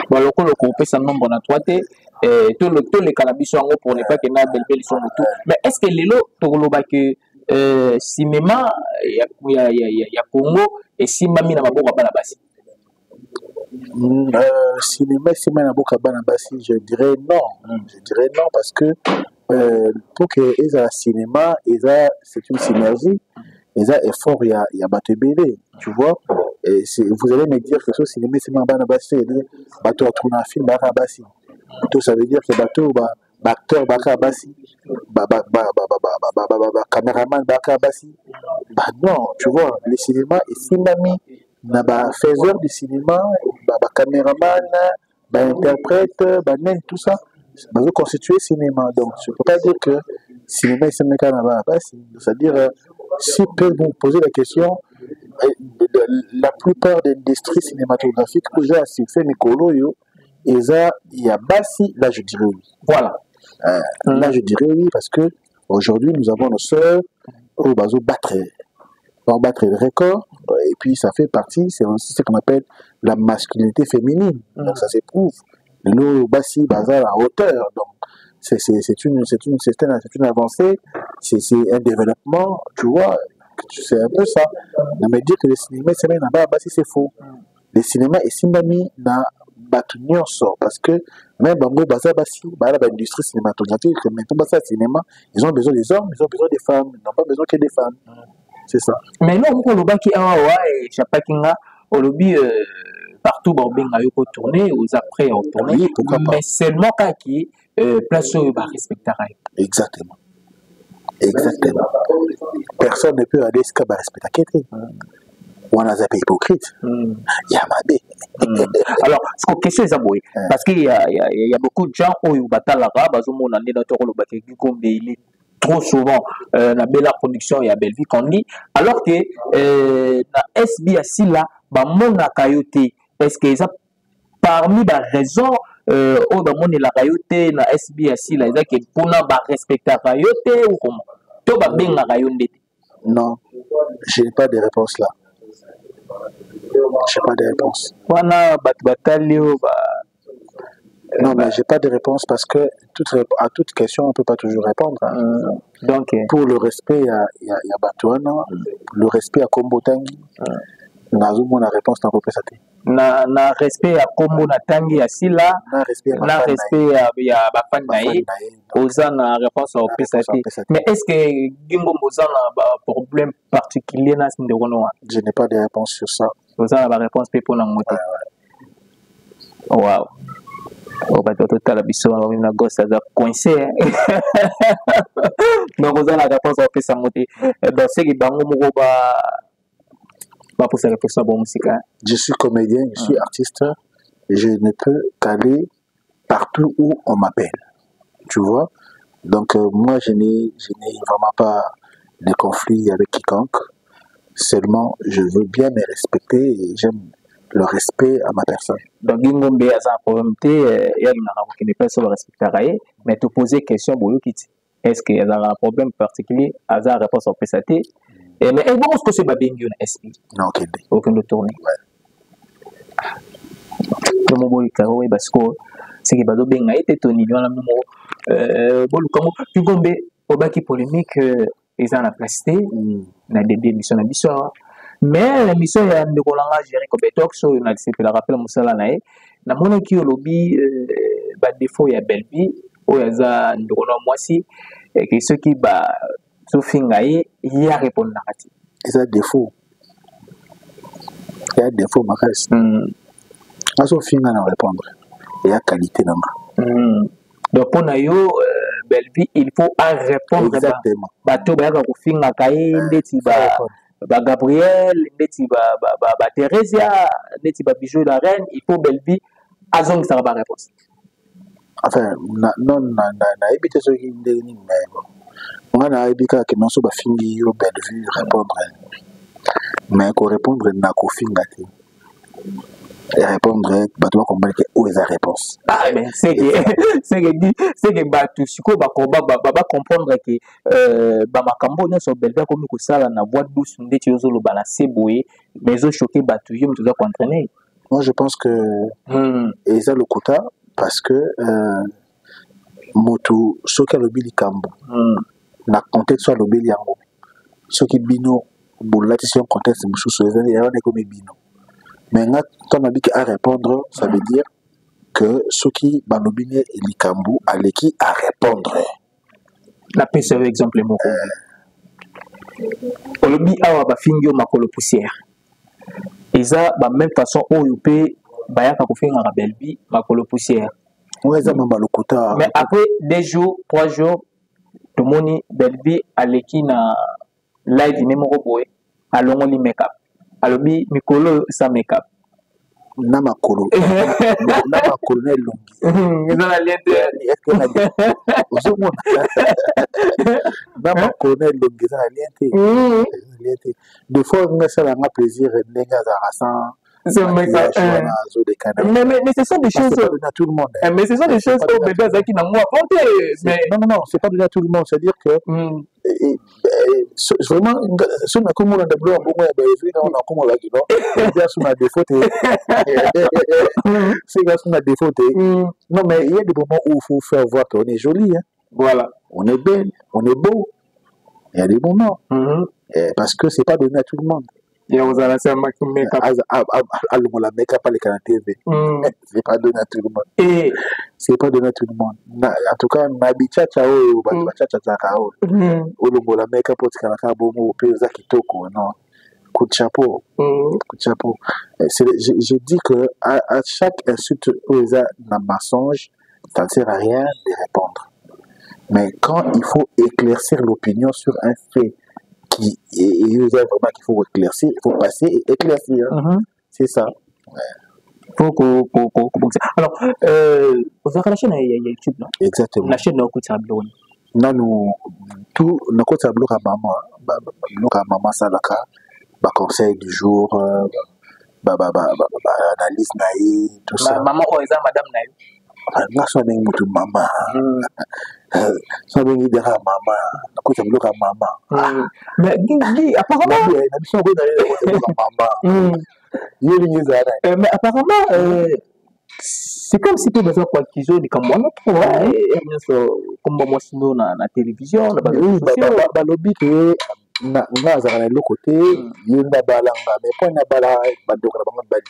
Voilà, on occuper sa nombre à 3, tous les calabis pour ne pas que na belle sont autour. Mais est-ce que les lots pour le bac cinéma, il y a Congo et Simami na maboko à Banabasi? Cinéma na boka bana basi, je dirais non. Je dirais non parce que pour que ils aient un cinéma, c'est une synergie. Et ça, effort, il y a battu BD, tu vois. Et vous allez me dire que ce cinéma, c'est un bateau, bateau a tourné un film, tout ça veut dire que bateau, acteur, caméraman, non, tu vois, le cinéma est cinéma, faiseur du cinéma, caméraman, interprète, tout ça, constituer cinéma. Donc, je ne peux pas dire que cinéma est cinéma, c'est-à-dire, si peut vous poser la question, la plupart des industries cinématographiques, déjà, si fait Mikolo, il y a Bassi, là je dirais oui. Voilà. Là je dirais oui, parce que aujourd'hui nous avons nos sœurs au bateau battre le record, et puis ça fait partie, c'est aussi ce qu'on appelle la masculinité féminine. Donc ça s'éprouve. Nous, Bassi, Bazar à hauteur. Donc c'est une avancée, c'est un développement, tu vois. C'est un peu ça. On me dire que le cinéma c'est même là-bas, c'est faux. Le cinéma est cinéma na batunion sort parce que même bango bazar basi, l'industrie cinématographique, maintenant ça cinéma, ils ont besoin des hommes, ils ont besoin des femmes, ils n'ont pas besoin que des femmes. C'est ça. Mais non, on le baki awa et chapakinga, on le bi partout benga yoko tourner, aux après on tourner. Oui, pourquoi pas. Mais seulement quand qui place au ba respecterait. Exactement. Exactement. Personne ne peut aller ce qu'il respecte à Kété. On a un hypocrite. Il y a ma Alors, ce que question est aboué, parce qu'il y a beaucoup de gens qui ont battu trop souvent la belle production et la belle vie qu'on dit, alors que la SBAC là, mon akayote, est-ce que ça parmi les raisons où la rayote na SBAC là, est-ce que pour na respecter la rayote ou comment? To ba benga rayote. Non, je n'ai pas de réponse là. Je n'ai pas de réponse. Non, mais je n'ai pas de réponse parce que à toute question, on ne peut pas toujours répondre. Donc, pour le respect, il y a Batouana, le respect à Kombo Tangi. La réponse n'a pas pu na respect à Kombo Tangi à Sila, na respect à Bafanaï, Oza na réponse au PSAT. Mais est-ce que Gimbo Moza a un problème particulier dans ce niveau? Je n'ai pas de réponse sur ça. Oza a la réponse pour la moitié. Waouh. Oh, bah, total, la biso, on a gosse, ça a coincé. Donc, vous avez la réponse au PSAT. Donc, c'est que Bango Mouroba. Je suis comédien, je suis artiste, je ne peux qu'aller partout où on m'appelle. Tu vois? Donc, moi, je n'ai vraiment pas de conflit avec quiconque. Seulement, je veux bien me respecter et j'aime le respect à ma personne. Donc, il y a un problème, il n'est pas sur le respect, mais te poser question, est-ce qu'il y a un problème particulier à la réponse au PSAT? Mais est-ce que c'est bien une SP? Non, aucune tournée. Ouais. Parce que c'est que Bado Benga était tenu dans la mémoire. Puis Gombe, au bas qui polémique, ils ont la placité, na des missions d'ambition. Mais la mission est de Rolanga gérer comme Betox, on a la rappel Moussala Nae. Na mon qui au lobby, défaut il y a belle vie, ou il y a un moisi, et que ceux qui Sofingaï, il y a répondu narratif. Et ça, défaut. Il y a défaut, ma reste. Sofinga n'a répondre. Il y a qualité dans ma. Donc, pour nous, belle vie, il faut répondre. Exactement. Bateau, Sofinga, Kaï, Gabriel, Thérésia, Bijou la reine, il faut belle vie. Azong, ça va pas réponse. Enfin, non, éviter ce qui me dit, moi, je n'ai pas que non soit fini au belle vue répondre. Mais qu'on répondre n'a qu'au fin et répondre, bah tu vas comprendre que où est la réponse. Ah mais c'est que bah tu sais quoi bah comprendre que bah ma cambo non sur belle comme que ça la voix douce on dit tu oses le balancer boyer mais au choqué bah tu dois entraîner. Moi je pense que et ça le quota parce que moto soka le bili cambo. Na contexte soit lobby yango ce qui bino bolati sur contexte musu soezali ya wana comme bino mais nga ton habit à répondre ça veut dire que ce qui banobine likambu aleki à répondre la pèse exemple moko olobi awa bafingi yo makolo poussière eza ba même façon oyo pe bayaka kofinga Belbi makolo poussière mais après 2 jours 3 jours tomoni Belbi aleki na live memo boy alongoli make-up alobi mikolo sa make-up na makolo na longi eza na liente na makolo na longi eza na liente des fois on ça la plaisir ndenge azara sans mais ce sont des choses à tout le monde mais ce sont des choses au bébé Zaki n'a moi mais non c'est pas donné à tout le monde, c'est à dire que vraiment si on a comme on a des blocs bon on a comme on a dit non bien sur ma défaut c'est gars sur ma défaut non mais il y a des moments où il faut faire voir qu'on est joli hein. Voilà, on est belle, on est beau, il y a des moments parce que c'est pas donné à tout le monde. Et on a lancé un make-up. La make-up à l'écran TV. C'est pas donné à tout le monde. C'est pas donné à tout le monde. En tout cas, Nabicha Chao, Bachacha Chao. Olongo la make-up au Tikanaka Bomo, Peza Kitoko, non. Coup de chapeau. Coup de chapeau. Je dis que à chaque insulte Peza n'a mensonge, ça ne sert à rien de répondre. Mais quand il faut éclaircir l'opinion sur un fait, qui est vraiment qu'il faut éclaircir, il faut passer et éclaircir. C'est ça. Alors, vous avez la chaîne YouTube, non? Exactement. La chaîne de Koutablou. Non, nous, tout, nous Koutablou à maman, maman Salaka, conseil du jour, analyse naïe, tout ça. Maman, madame naïe. Nga so na mutu mama so na ngi dara mama ko tam loka mama mais apparemment na biso ko na mama yeli ni zara mais apparemment c'est comme si tu besoin quoi qu'ils ont dit comme moi trop comme moi sinon na télévision na ba lobby que na zara na l'autre côté yenda balanga mais pas na bala ba doka na bango bali.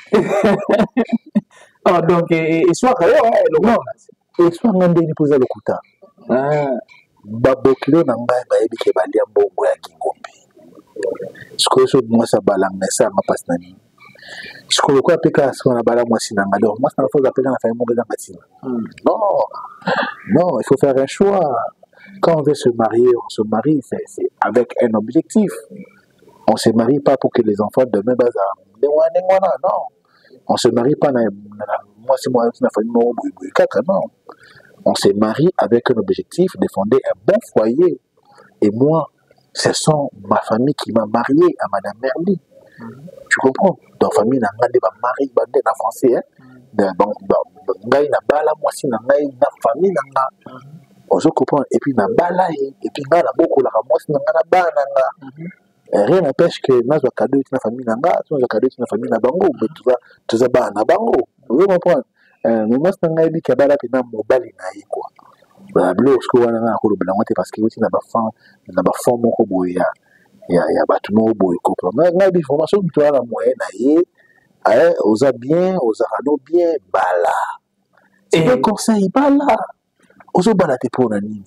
Ah, donc, et soit le nom. Et soit on a déposé le couta. Babokilo n'a pas été que Balia Bobo à Kingombe. Ce que je moi ça balang, mais ça m'a pas nani. Ce que je crois que c'est qu'on a balang moi si n'anga donc moi ça ne faut appeler dans la famille mon gars matin. Non, il faut faire un choix. Quand on veut se marier, on se marie, c'est avec un objectif. On se marie pas pour que les enfants demain bazar. Non. On se marie pas moi c'est moi la famille non. On se marie avec un objectif de fonder un bon foyer. Et moi, ce sont ma famille qui m'a marié à Madame Merli. Tu comprends? Dans la famille, on a marié en français. Ngai na bala moi si na ngai na famille na. On se comprend et puis na bala et puis na beaucoup la moi si na bana na. Rien n'empêche que nous avons cadeau de la famille Nanga, nous avons cadeau de la famille Nabango, mais tout ça, Nabango. Vous comprenez? Mais moi, c'est un gars qui a balé dans mon balai naï quoi. La bleu, ce qu'on a un rôle blanc, parce que aussi n'a pas fond mon robot il y a bâtiment au bout. Mais il y a des formations qui sont à la moyenne naï, aux bien, aux arano bien, bala. Et le conseil bala, aux bala t'es pour nani.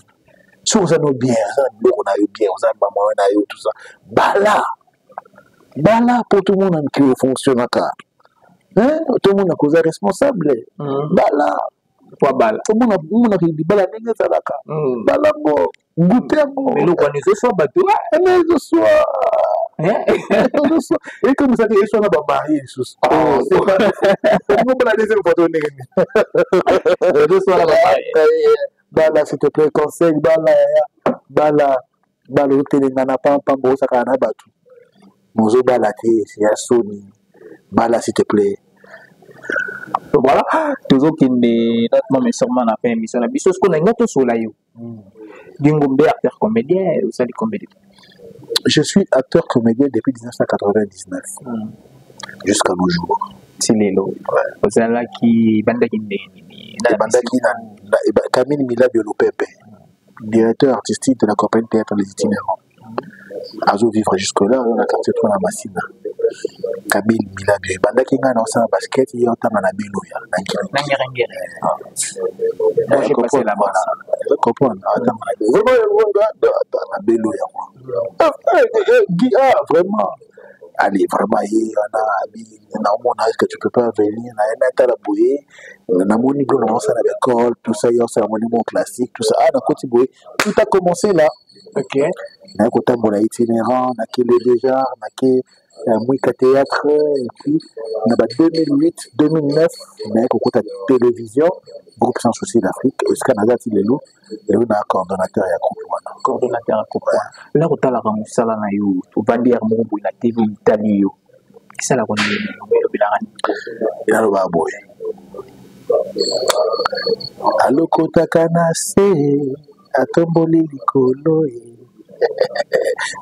Si vous avez bien, vous avez bien, vous avez tout ça. Bala pour tout le monde qui fonctionne à car. Tout le monde a causé responsable. Bala. Quoi bala? Tout le monde a dit bala n'est pas là. Bala bon. Goûter bon. Mais nous connaissons ce soir bateau. Mais ce soir. Et comme ça, ils sont là bas mariés. C'est pas. Nous la deuxième photo n'est. Ce soir là bas. Bala s'il te plaît conseil bala au Télégana pas ça kana batu mozo bala c'est ya Sony bala s'il te plaît. Voilà toujours qui n'est notamment mais sûrement na fait émission na biso ce qu'on a ngoto sur la yo Dingombe acteur comédien ou ça comédien. Je suis acteur comédien depuis 1999 jusqu'à nos jours. Silelo vous là qui banda qui Camille Mila Biolopepe, directeur artistique de la compagnie Théâtre Les Itinérants. Azo vivre jusque-là, on a quartier 3 la Massina. Kabil Milabe banda kinga na osana basket yo tanga na Beloya na Ngere. Moi j'ai passé là-bas. Je comprends. Na Beloya quoi. Vraiment. Allez, vraiment, il y en a, est-ce que tu peux pas venir, na bouée, na mon niveau, on s'en avait l'école, tout ça, il y a un monument classique, tout ça. Ah, dans côté bouée, tout a commencé là. Ok. Na côté mon itinérant, na qui le déjà, na qui Mouika Théâtre, et puis, on a 2008, 2009, on a côté télévision, groupe sans souci d'Afrique, au Canada, il est là, et on a un coordonnateur et un groupe. Coordonnateur et groupe. Là, on a la Ramoussala, on va dire, on a TV Italie. Qui ça la connaît? Il a le baboy. Allo kota kanase, atomboli likolo.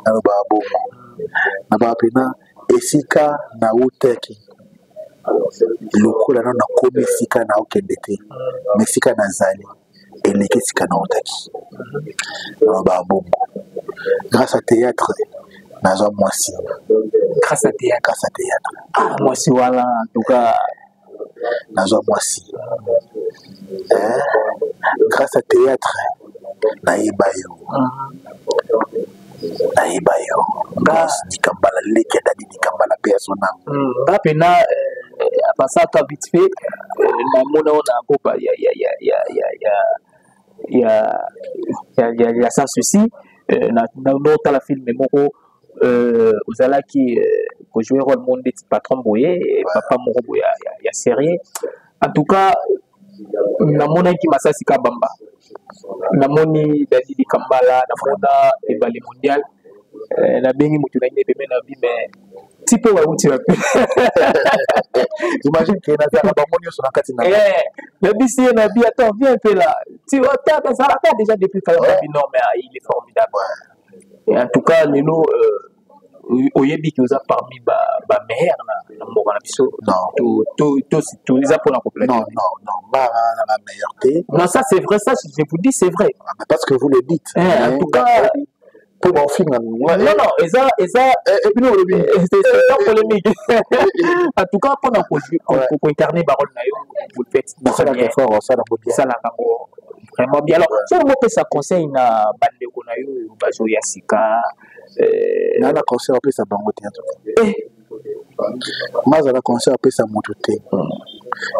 Allo babo. Na bapena esika na uteki. Lokola na komi esika na okendete. Mesika na zali. Eleke esika na uteki. Allo babo. Grâce à théâtre. Nazo mwasi. Grâce à théâtre. Ah, mwasi wala, en tout cas. Nazo mwasi. Grâce à théâtre, naïbayo. Grâce à Dikambala, leke dadi Dikambala personnel. Bapena, à ça, t'as vite fait, la mona on a copa, il y a sans souci, dans la film, mais Ozala qui jouait rôle monde de patron boyé papa moko boya ya sérieux en tout cas na mona ki masasi kabamba na moni Dadi Kambala na mona ebale mondial na bengi mutu na ndebe na bi mais type wa uti wa imagine que na ba moni so na kati na le bisi na bi attends viens un peu là tu vois ça là déjà depuis quand même non mais il est formidable. Et en tout cas, les lots, oyebi qui vous a parmi ba mère na mboka na biso. Non. Tout les a pour la complètement. Non. Ba la meilleure. Non, ça c'est vrai, ça je vous dis c'est vrai. Parce que vous le dites. En tout cas, pour mon film. Non, et ça, et puis nous, c'est pas polémique. En tout cas, pendant qu'on incarne Barol Nayo, vous le faites. Ça la fort, ça la bien. Ça la vraiment bien. Alors, si on peut ça conseille na bande konayo bazo yasika na conseil après ça bango théâtre. Maza na conseil après ça motote.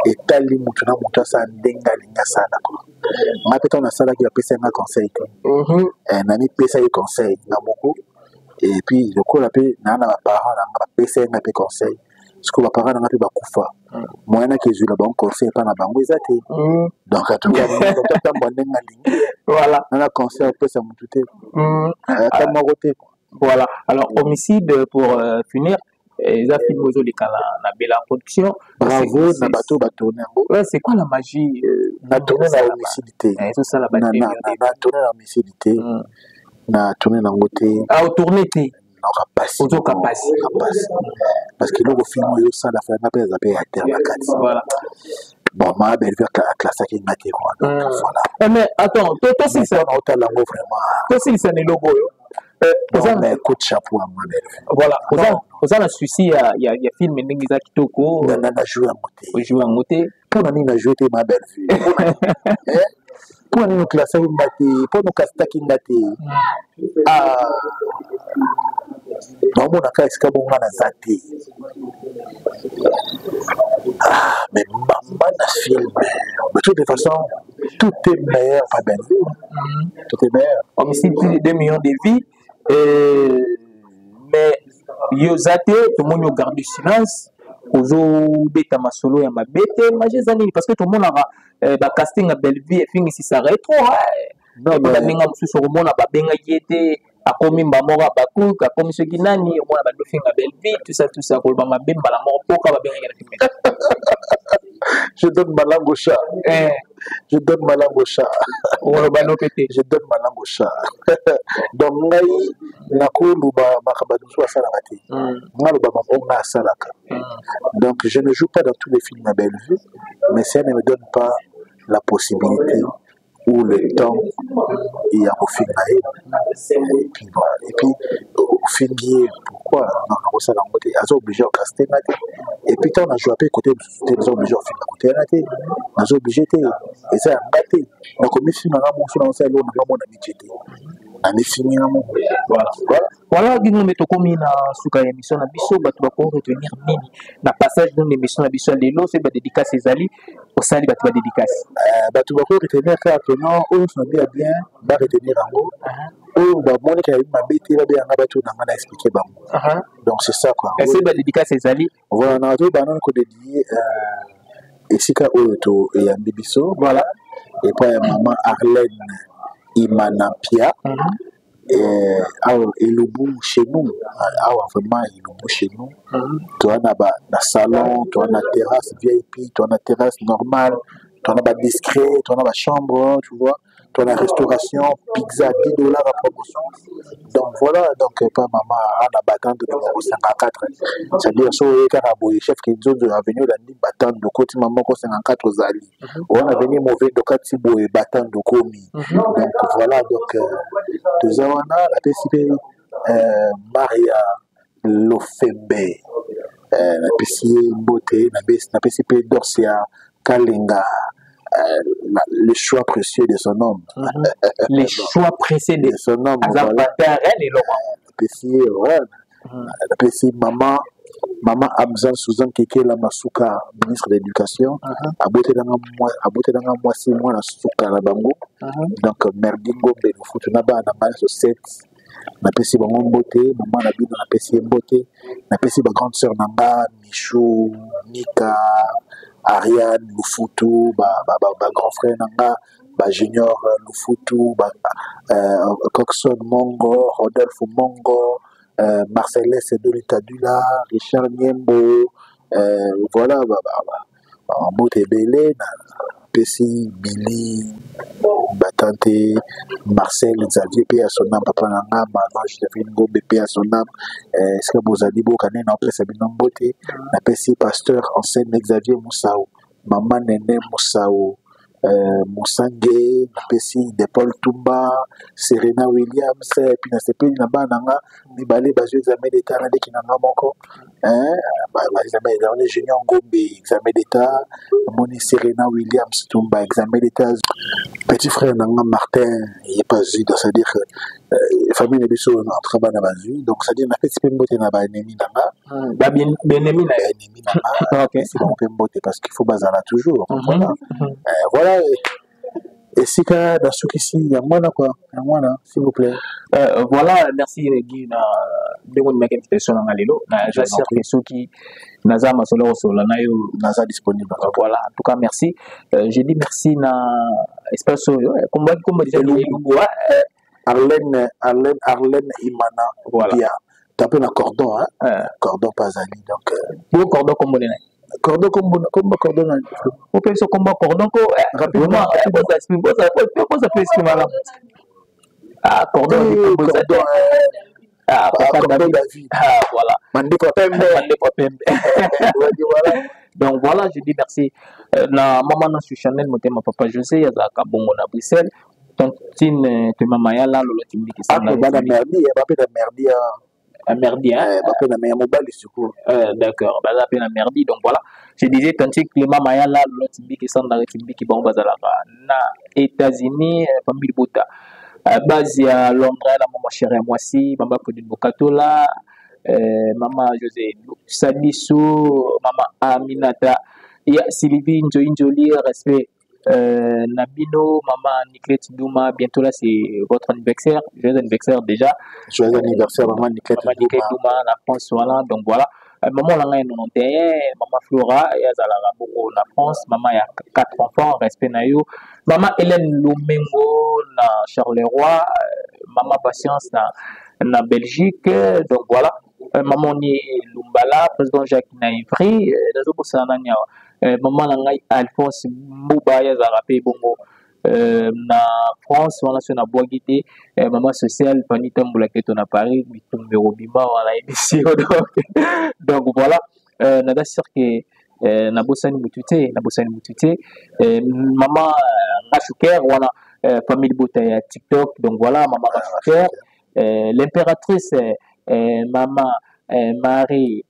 Et tali mutu na mutu sa ndenga linga sana ko. Ma peta na sala ki apesa na conseil ko. Na ni pesa yi conseil na moko. Et puis le ko la pe na na parents na pesa na pe conseil. Ce que les parents n'ont pas kufa. Moi, je suis là, bon conseil, pas na bango ezate. Donc, à tout cas, voilà. On a conseil, peut ça m'outer. Voilà. Alors, homicide, pour finir, ils ont filmé aux la belle production. Bravo, na bateau. Ouais, c'est quoi la magie? Na tourné la homicidité. C'est ça la magie. Na tourné la homicidité. Na tourné la beauté. Ah, tourné t'es. Capacité. Parce que nous, au film, ça la fait un peu à terre la carte. Voilà. Bon, ma belle vie à classe qui m'a dit voilà. Mais attends, toi aussi, c'est un autre langue vraiment. Toi aussi, c'est un logo. Mais coup de chapeau à ma belle. Voilà. Aux a souci, il y a film Ningisa Kitoko. On a joué à moté. Joué à moté. Pour nous, on a joué ma belle vie. Pour nous classer une maté, pour nous casser une maté. Ah. Non, mon affaire, c'est comme on a zaté. Ah, mais maman a film. De toute façon, tout est meilleur, pas bien. Tout est meilleur. On me cite 2 millions de vies. Mais, yo zaté, tout le monde garde du silence. Ozo beta masolo ya mabete, majezani, parce que tout le monde a casting à belle vie et finit si ça rétro. Non, mais ninga mususu romona ba benga yete akomi mbamora baku akomi soki nani omona ba do finga belle vie tout ça ko ba mabemba la mort poka ba benga na film. Je donne ma langue au chat. Je donne ma langue au chat. Je donne ma langue au chat. Donc ngai nakulu ba makabadu so asala kati. Ngalo ba mbonga asala ka. Donc je ne joue pas dans tous les films à belle vue, mais ça ne me donne pas la possibilité ou le temps il y a au film et puis voilà. Et puis au film pourquoi kosala yango te aza obligé okaste nga te et puis ntango najwa mpe kote mosusu te naza obligé ofinga kote yana te naza obligé te eza ya nga te nakomi filme nanga mosu na osala eloko nanga mona midie te namifilme nga moko voilà ngombe tokomi na suka ya émission na biso bato bako retenir nini na passage dans l'émission na biso ya lelo se badédicace ezali osali bato badédicace bato bako retenir kaka pena oyo nabi ya bien baretenir yango oyo bamoneka yabi mabe te babeyanga bato nanga na expliqué bango donc c'est ça quoi ese badédicace ezali voilà na bato banani kodédie esika oyo to eyambi biso voilà epa ya mama Arlène Imanapia Eloubou chez nous vraiment Eloubou chez nous toi na salon toi na terrasse VIP toi na terrasse normale toi na discret toi na chambre tu vois toi na restauration pizza $10 à promotion donc voilà donc pas maman na batante numéro 54 c'est-à-dire so Karaboy chef Kinzo de avenue la ni batante de côté maman ko 54 zali on a venu mauvais de kati boy batante de komi donc voilà donc Zawana la PCP Maria Lofembe la PCP Beauté la PCP Dorcia Kalinga le choix précieux de son homme. Les choix précieux de son homme. Voilà. La PC maman Abzan Suzanne Keke la Masuka, ministre de l'Éducation, a beauté dans un mois 6 mois la Suka la Bango. Donc Merdingo Benufutu Naba na mal sur 7. Na PC bango beauté, maman la bi na PC beauté, na PC ba grande sœur Namba, Michou, Nika, Ariane Lufutu, grand frère Nanga, Junior Lufutu, Coxon Mongo, Rodolphe Mongo, Marcellus Dolitadula, Richard Niembo, voilà, Mbote Belé, Pessi, Billy, Batante, Marcel Xavier, P. à son âme, Papa Nanga, Maman Josephine Gombe, P. à son âme, est-ce que vous avez dit, Bokané, non, Pessi Binambote, la Pessi Pasteur, enseigne Xavier Moussao, Maman Nene Moussao, Moussangé, Pessi de Paul Tumba, Serena Williams, puis na sepe na bananga, ni balé bazou examen d'état na deki nanga moko, examen d'état Junior Gombe, examen d'état, moni Serena Williams Tumba, examen d'état, petit frère nanga Martin, il est pas vu, c'est-à-dire que famille de biso na travail na bazou, donc c'est-à-dire na petit peu mbote na ba ennemi nanga, ba bien ennemi nanga, OK, c'est bon peu mbote parce qu'il faut bazala toujours, voilà. Et si tu as ici, il y a moins quoi, s'il vous plaît. Voilà, merci Guy. De mon question en alilo, j'assure que ceux qui naza masolo solo naza disponible. Voilà, en tout cas merci. Je dis merci na espace comme déjà Arlène Imana. Voilà. Tapez un cordon cordon pas ali donc cordon comme on est. Cordon comme cordon on peut se combat cordon rapidement ça peut exprimer là cordon cordon David voilà Mandé Papembe voilà donc voilà je dis merci na maman na sur Chanel motema papa José yazaka bongo na Bruxelles tontine te mama ya la lolo timbi ki ça na bana merdi ba pe na merdi merdi bape na meya mobali surtout d'accord baza pe na merdi donc voilà je disais tanti Clément Mayala lo timbiki sanda timbiki bon bazalaka na États-Unis famille Bota base à Londres la maman chérie moi si maman Claudine Bokatola maman José Sadiso maman Aminata il y a Sylvie Njoli respect Nabino, maman Nicolette Douma, bientôt là c'est votre anniversaire, joyeux anniversaire déjà. Joyeux anniversaire maman Nicolette Douma, la France voilà, donc voilà. Maman Langa est 91, maman Flora, et Azala beaucoup la France, maman il y a 4 enfants, respect nayo. Maman Hélène Lumengo na Charleroi, maman Patience na Belgique, donc voilà. Maman ni Lumbala, président Jacques Naivry, les autres c'est maman Langai Alphonse Mbouba Zarape Bongo na France on a sur na Boaguité maman sociale Panita Mboulaketo na Paris numéro bima on a émission donc voilà nada sûr que na bosani mutute maman Rachuker voilà famille Bota ya TikTok donc voilà maman Rachuker l'impératrice maman Marie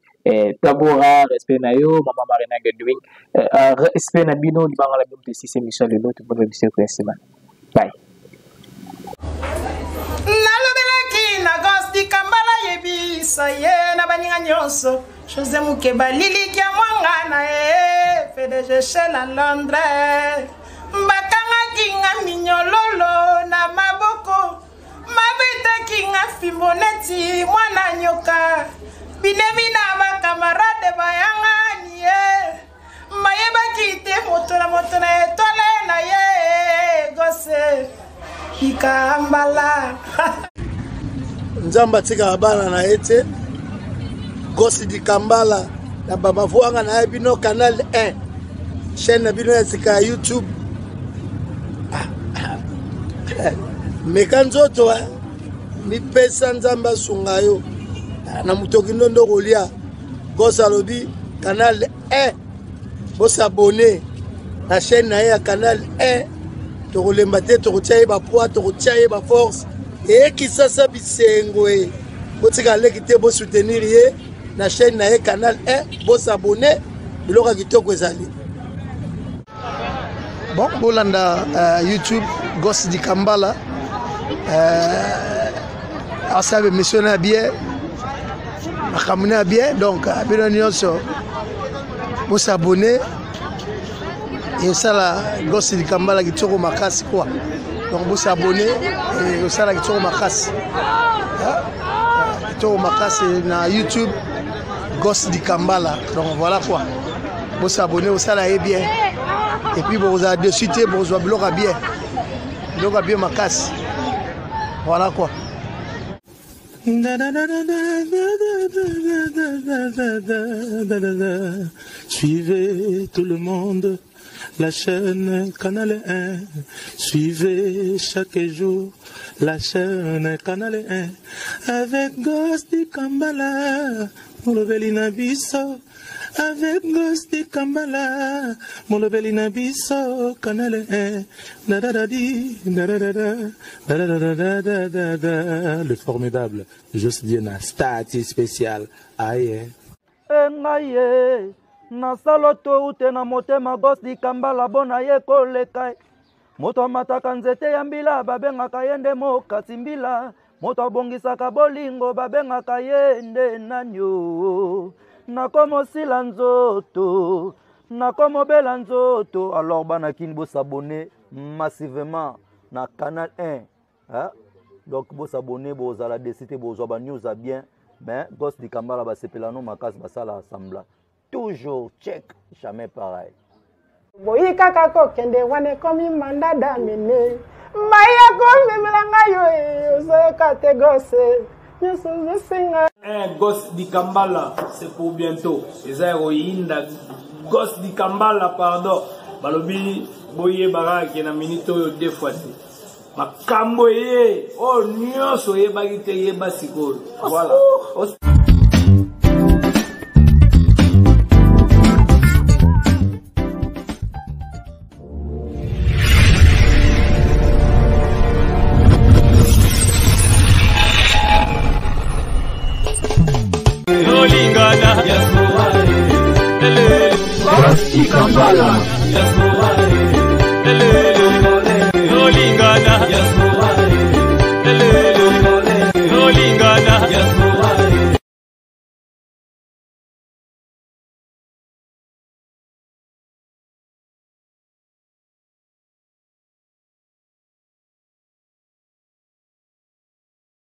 Tabora, respect na yo, Maman Marina Godwin, respect na bino, di banga la bino de 6 émissions de l'autre, bonne émission principale. Bye. Nalobelaki na gosti kambala yebisa ye na baninga nyonso José Mukeba Lili kia mwanga na PDG chez la Londres mbakanga kinga minyololo na maboko mabeta kinga fimboneti mwana nyoka binemi na bakamarade bayanga niye mayeba kite moto na etole na ye gose Kambala Nzamba tika bana na ete Gosi di Kambala na baba vuanga na bino canal 1 chaîne bino ya tika YouTube mekanzoto mi pesa nzamba sungayo na mutoki ndondo kolia Gosi alobi canal 1 bo s'abonner na chaîne na ya canal 1 tokolemba te tokotia ba poids tokotia ba force et qui ça bisengo e botika leki te bo soutenir ye na chaîne na canal 1 bo s'abonner biloko kitoko ezali bon bolanda YouTube Gosi di Kambala asabe missionnaire bien akamuna bien donc bino nyonso bo s'abonner et ça la Gosi di Kambala qui toko makasi quoi donc vous s'abonner et ça la qui toko makasi toko makasi na YouTube Gosi di Kambala donc voilà quoi vous s'abonner au ça la est bien et puis vous avez de suite vous avez bloqué bien makasi voilà quoi Suivez tout le monde la chaîne Canal 1, suivez chaque jour la chaîne Canal 1 avec Gosi di Kambala, Molobelina Bisso, avec Gosi di Kambala, Molobelina Bisso, Canal 1, le formidable Josdiena Stati spécial aye. Nasalo to ute na motema Gosi di Kambala bona ye koleka moto amataka nzete ya mbila babengaka yende mokati mbila moto abongisaka bolingo babengaka yende nanyo nakomosila nzoto nakomobela nzoto alors bana kini bo s'abonner massivement na canal 1 hein? Donc bo s'abonner bo zala décider bo zo ba news bien mais Gosi di Kambala ba sepelano makasi basala assembla toujours check, jamais pareil. Boyi kaka ko kende wane komi mandada mene. Maya komi mlanga yo zo kategose. Yesu singa. Gosi di Kambala, c'est pour bientôt. Ezero yinda Gosi di Kambala pardon. Balobi boye baraki na minito yo deux fois. Makambo ye, oh nyonso ye bagite ye basiko. Voilà. Gosi di Kambala.